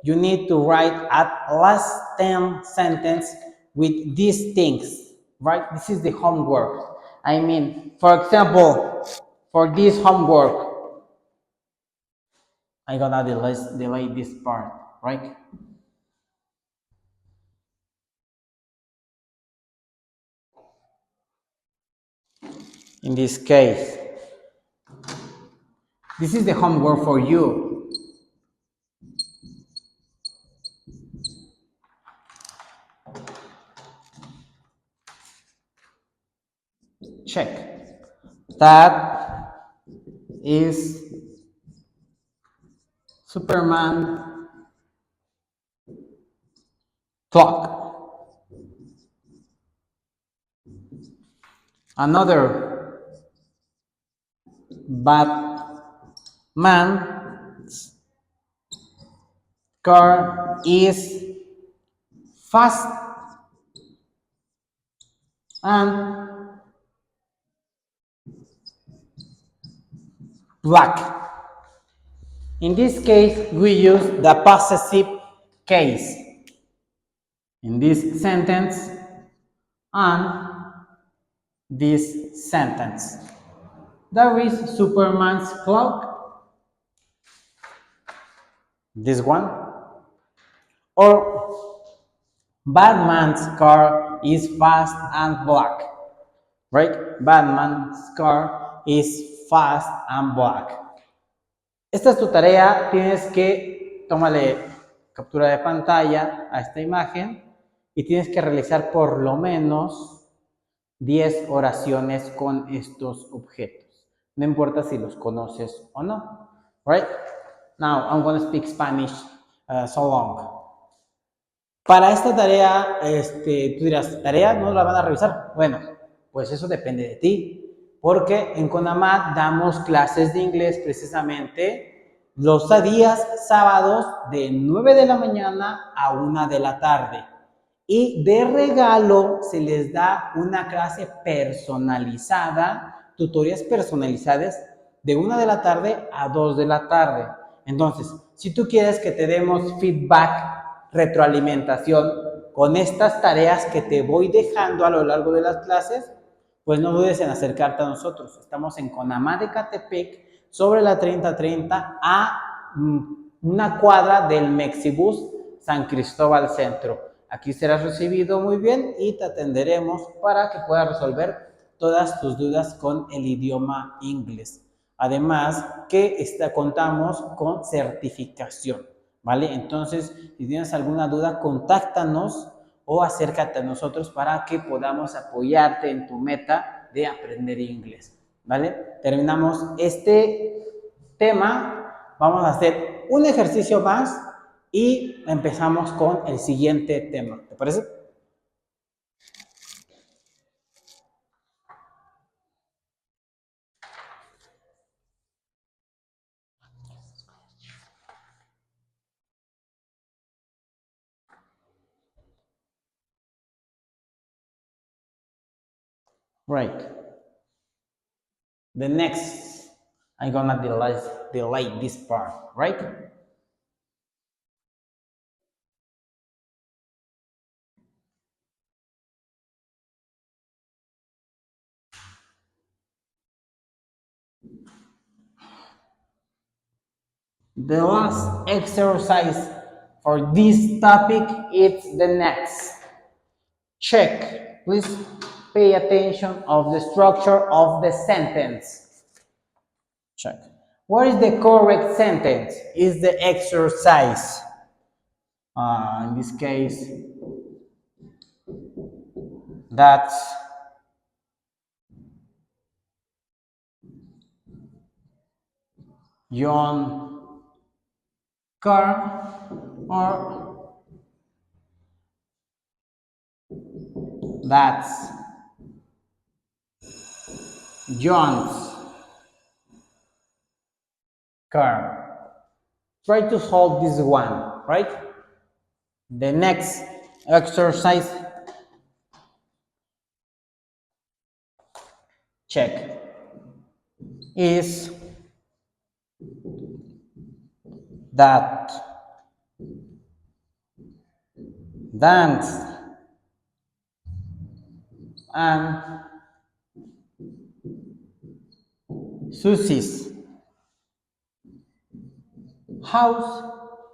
you need to write at last 10 sentence with these things, right? This is the homework. I mean, for example, for this homework, I'm gonna delay this part, right? In this case, this is the homework for you. Check. That is Superman clock. Another Batman's car is fast and black. In this case, we use the possessive case. In this sentence and this sentence. There is Superman's clock. This one. Or Batman's car is fast and black. Right? Batman's car is fast and black. Esta es tu tarea, tienes que tomarle captura de pantalla a esta imagen y tienes que realizar por lo menos 10 oraciones con estos objetos. No importa si los conoces o no. Right? Now, I'm going to speak Spanish so long. Para esta tarea, tú dirás, ¿tarea no la van a revisar? Bueno, pues eso depende de ti. porque en CONAMAT damos clases de inglés precisamente los días sábados de 9 de la mañana a 1 de la tarde. Y de regalo se les da una clase personalizada, tutorías personalizadas de 1 de la tarde a 2 de la tarde. Entonces, si tú quieres que te demos feedback, retroalimentación con estas tareas que te voy dejando a lo largo de las clases, pues no dudes en acercarte a nosotros. Estamos en Conamá de Ecatepec, sobre la 3030 a una cuadra del Mexibus San Cristóbal Centro. Aquí serás recibido muy bien y te atenderemos para que puedas resolver todas tus dudas con el idioma inglés. Además que contamos con certificación, ¿vale? Entonces, si tienes alguna duda, contáctanos o acércate a nosotros para que podamos apoyarte en tu meta de aprender inglés, ¿vale? Terminamos este tema, vamos a hacer un ejercicio más y empezamos con el siguiente tema, ¿te parece? Right. The next, I'm gonna delay this part, right? The last exercise for this topic is the next. Check. Please pay attention of the structure of the sentence. Check. What is the correct sentence? Is the exercise. In this case, that's John car or that's John's car. Try to solve this one, right? The next exercise, check, is that dance and Susie's house,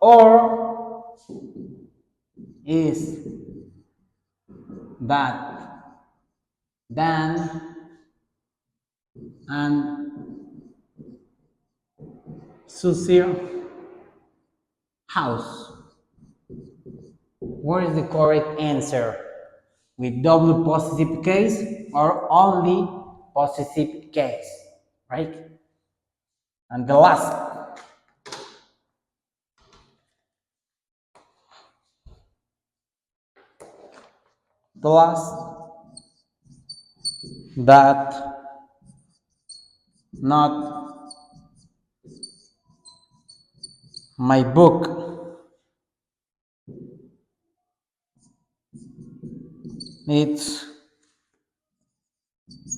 or is that Dan and Susie's house? What is the correct answer? With double positive case or only positive case, right? And the last that not my book, it's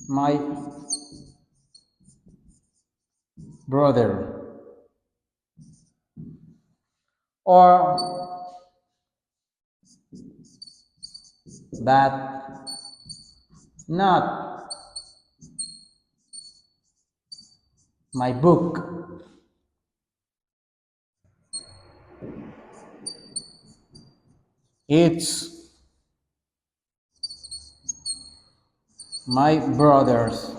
my brother, or that not my book, it's my brother's.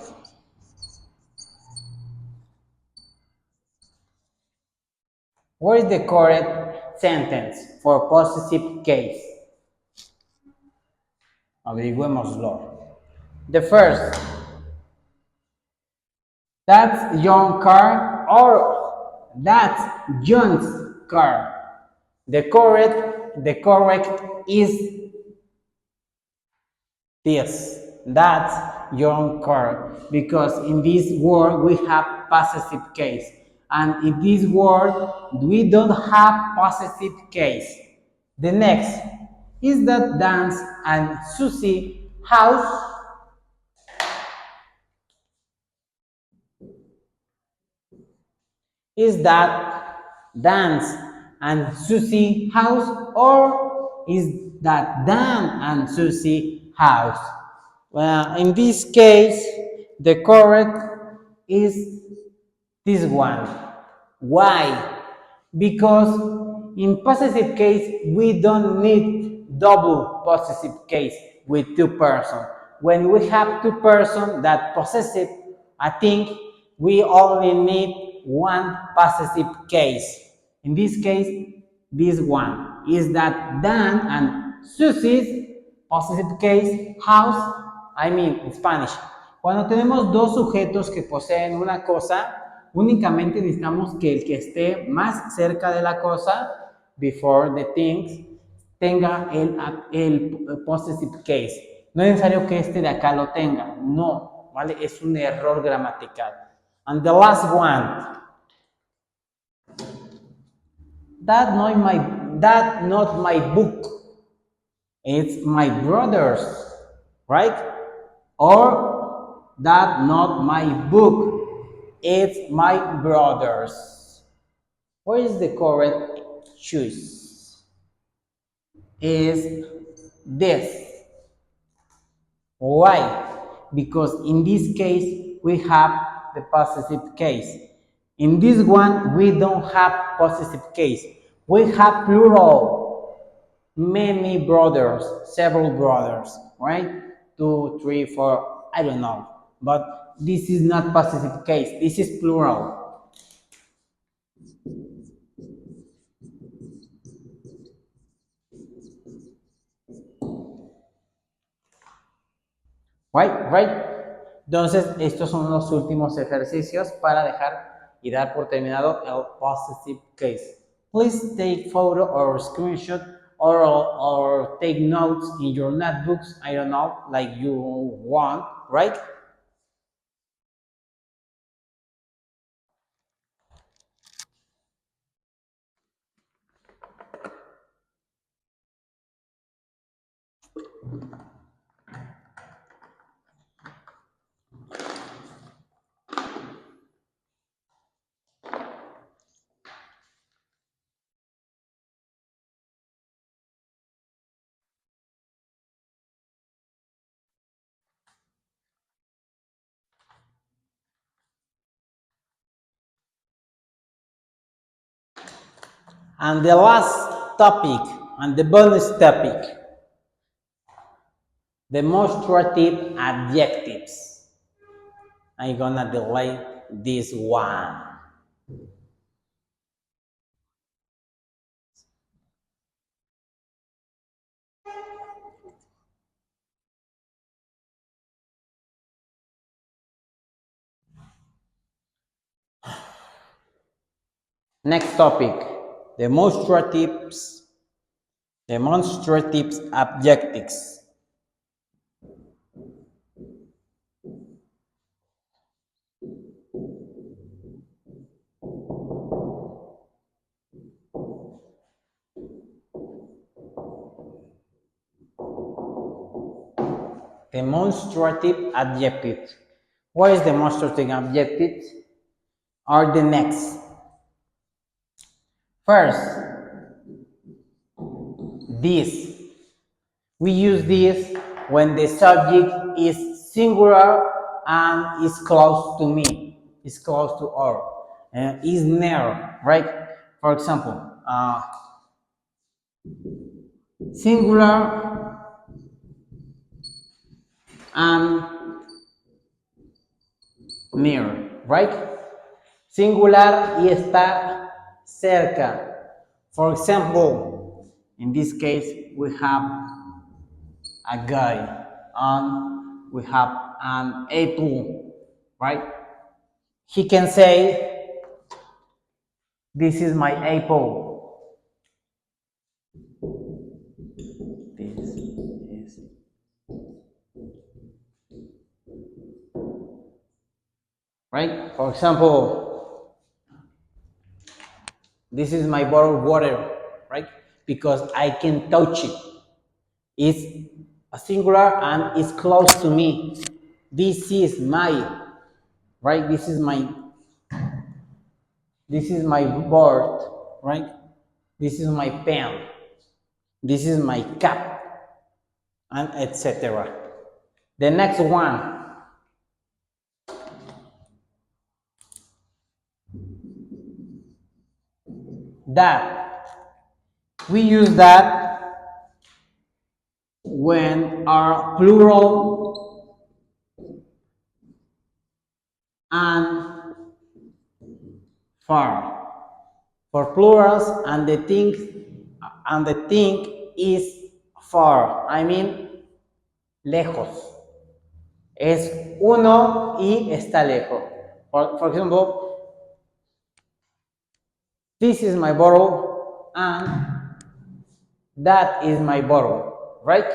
What is the correct sentence for positive case? Averigüémoslo. The first, that's John's car or that's John's car. The correct is this. That's your correct, because in this word we have possessive case, and in this word we don't have possessive case. The next is that dance and Susie house. Is that dance and Susie house, or is that Dan and Susie house? Well, in this case, the correct is this one. Why? Because in possessive case, we don't need double possessive case with two persons. When we have two persons that possessive, I think we only need one possessive case. In this case, this one is that Dan and Susie's possessive case house, I mean in Spanish. Cuando tenemos dos sujetos que poseen una cosa, únicamente necesitamos que el que esté más cerca de la cosa, before the things, tenga el possessive case. No es necesario que este de acá lo tenga, no, ¿vale? Es un error gramatical. And the last one, not my book, it's my brother's, right? Or that not my book, it's my brother's. What is the correct choice? Is this. Why? Because in this case we have the possessive case. In this one we don't have possessive case. We have plural. Many brothers, several brothers, right? 2, 3, 4, I don't know. But this is not possessive case. This is plural. Right? Entonces, estos son los últimos ejercicios para dejar y dar por terminado el possessive case. Please take photo or screenshot or take notes in your notebooks, I don't know, like you want, right? And the last topic, and the bonus topic, demonstrative adjectives. I'm gonna delete this one. Next topic, demonstratives adjectives. Demonstrative adjectives. What is demonstrative adjectives? Are the next. First, this. We use this when the subject is singular and is close to me, is close to or, is near, right? For example, singular and near, right? Singular y está cerca. For example, in this case, we have a guy and we have an apple, right? He can say, this is my apple. This is right? For example, this is my bottle of water, right? Because I can touch it. It's a singular and it's close to me. This is my, right? This is my board, right? This is my pen. This is my cap, and etc. The next one, that. We use that when are plural and far. For plurals and the thing is far. I mean lejos. Es uno y está lejos. For example, this is my bottle and that is my bottle, right?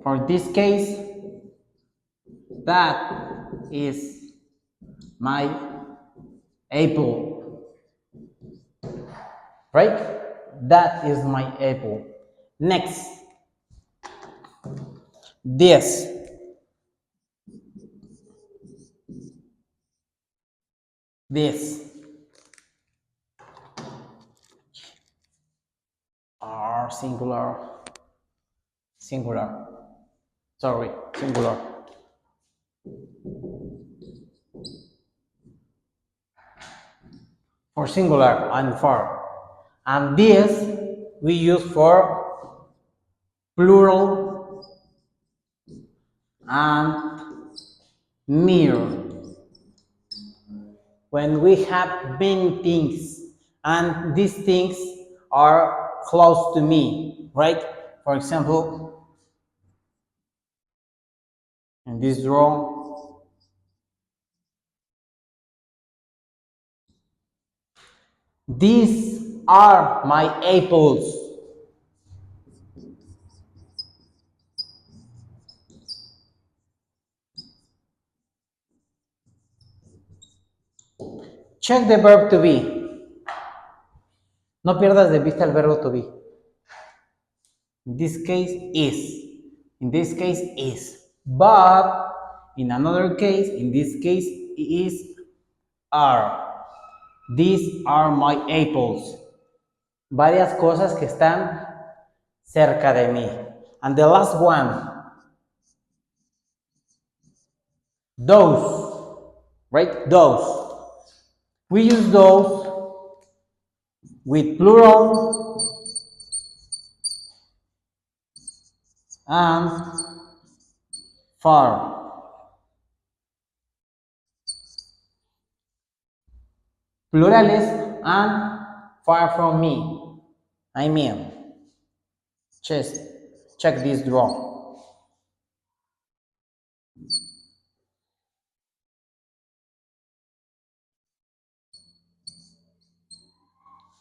For this case, that is my apple, right? That is my apple. Next, this. This are singular, singular. Sorry, singular. For singular and for. And this we use for plural and near. When we have many things and these things are close to me, right? For example, in this draw, these are my apples. Check the verb to be. No pierdas de vista el verbo to be. In this case, is. In this case, is. But in another case, in this case, is, are. These are my apples. Varias cosas que están cerca de mí. And the last one, those. Right? Those. We use those with plural and far. Plurales and far from me. I mean, just check this draw.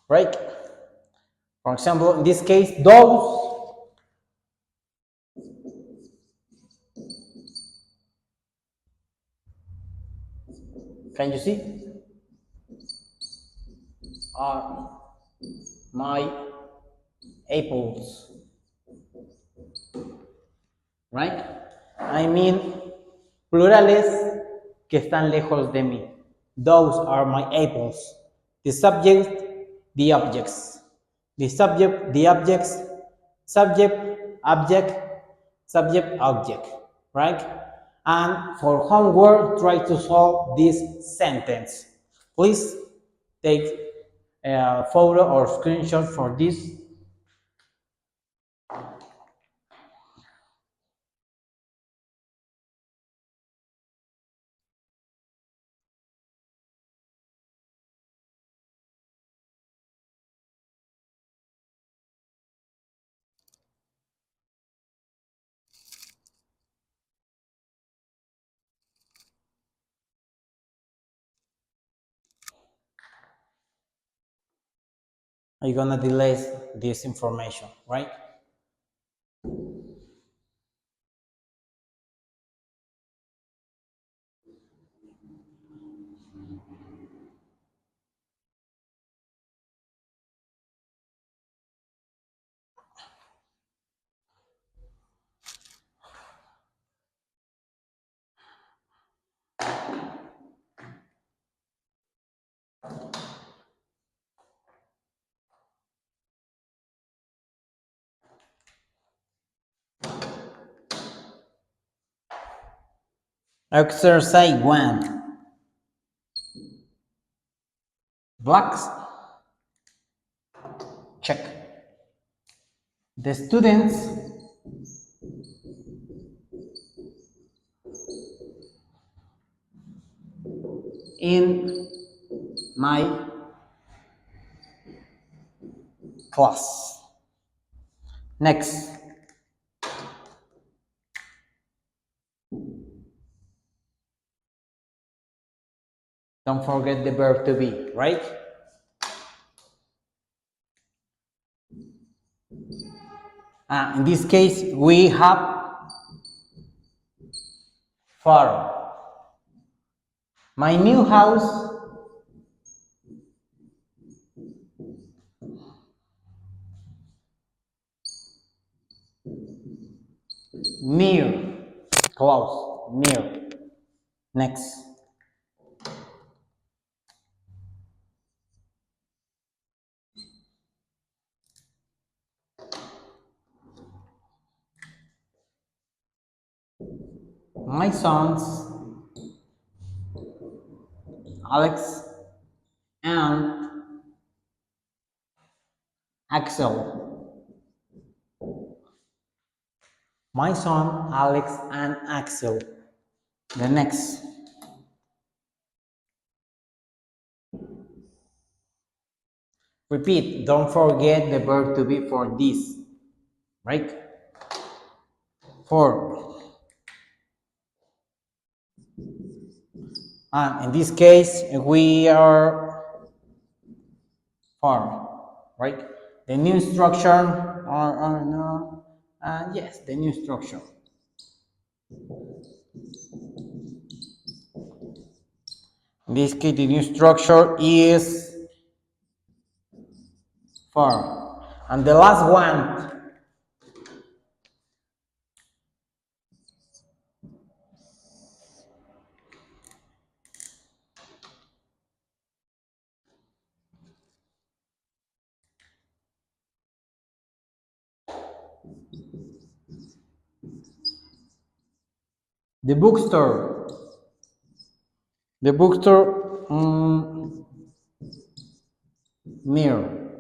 Right? For example, in this case, those can you see are my apples, right? I mean plurales que están lejos de mí. Those are my apples. The subject, the objects. The subject, the objects, subject, object, subject, object, right? And for homework, try to solve this sentence. Please take a photo or screenshot for this. are you gonna delete this information, right? Exercise 1. Blocks. Check. The students in my class. Next. Don't forget the verb to be, right? In this case, we have farm. My new house near. Close. Near. Next. My sons, Alex and Axel. My son, Alex and Axel. The next. Repeat, don't forget the verb to be for this, right? 4. And in this case, we are farm, right? The new structure, or no, yes, the new structure. In this case, the new structure is farm. And the last one, the bookstore. The bookstore near.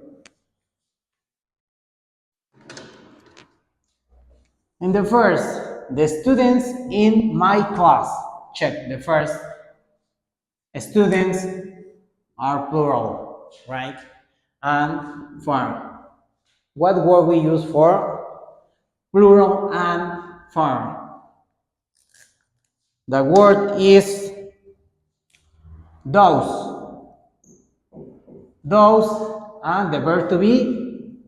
In the first, the students in my class. Check the first. Students are plural, right? And farm. What word we use for plural and farm? The word is those. Those and the verb to be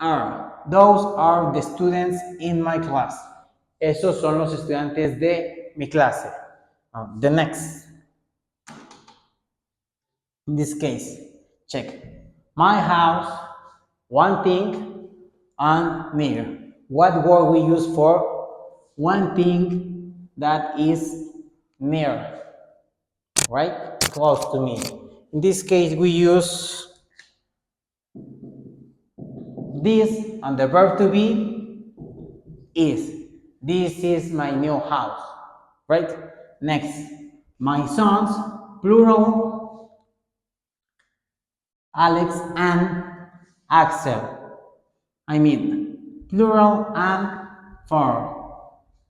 are. Those are the students in my class. Esos son los estudiantes de mi clase. The next. In this case, check. My house, one thing, and near. What word we use for one thing that is near, right? Close to me. In this case, we use this, and the verb to be is. This is my new house, right? Next, my sons, plural, Alex and Axel. I mean, plural and far.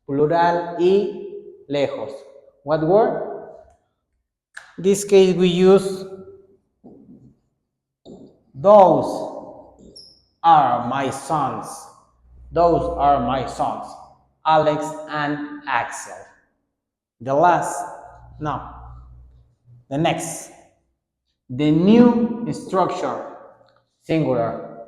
Plural y lejos. What word? In this case, we use those are my sons. Those are my sons. Alex and Axel. The last, no, the next. The new structure. singular.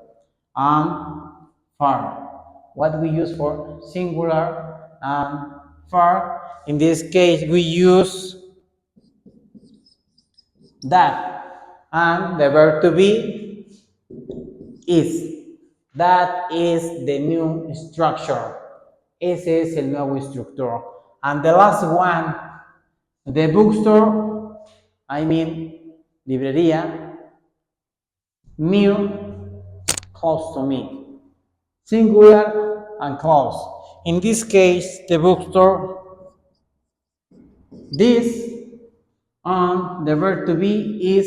Far. What we use for singular and far? In this case, we use that. And the verb to be is. That is the new structure. Ese es el nuevo instructor. And the last one, the bookstore, I mean, librería, near, close to me. Singular and close. In this case, the bookstore, this, and the verb to be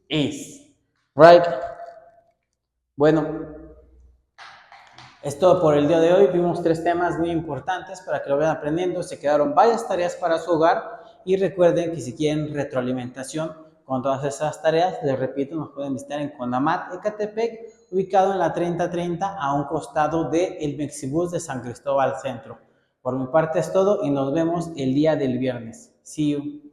is. Right? Bueno, es todo por el día de hoy. Vimos 3 temas muy importantes para que lo vayan aprendiendo. Se quedaron varias tareas para su hogar y recuerden que si quieren retroalimentación con todas esas tareas, les repito, nos pueden visitar en Conamat Ecatepec, ubicado en la 3030 a un costado del Mexibus de San Cristóbal Centro. Por mi parte es todo y nos vemos el día del viernes. See you.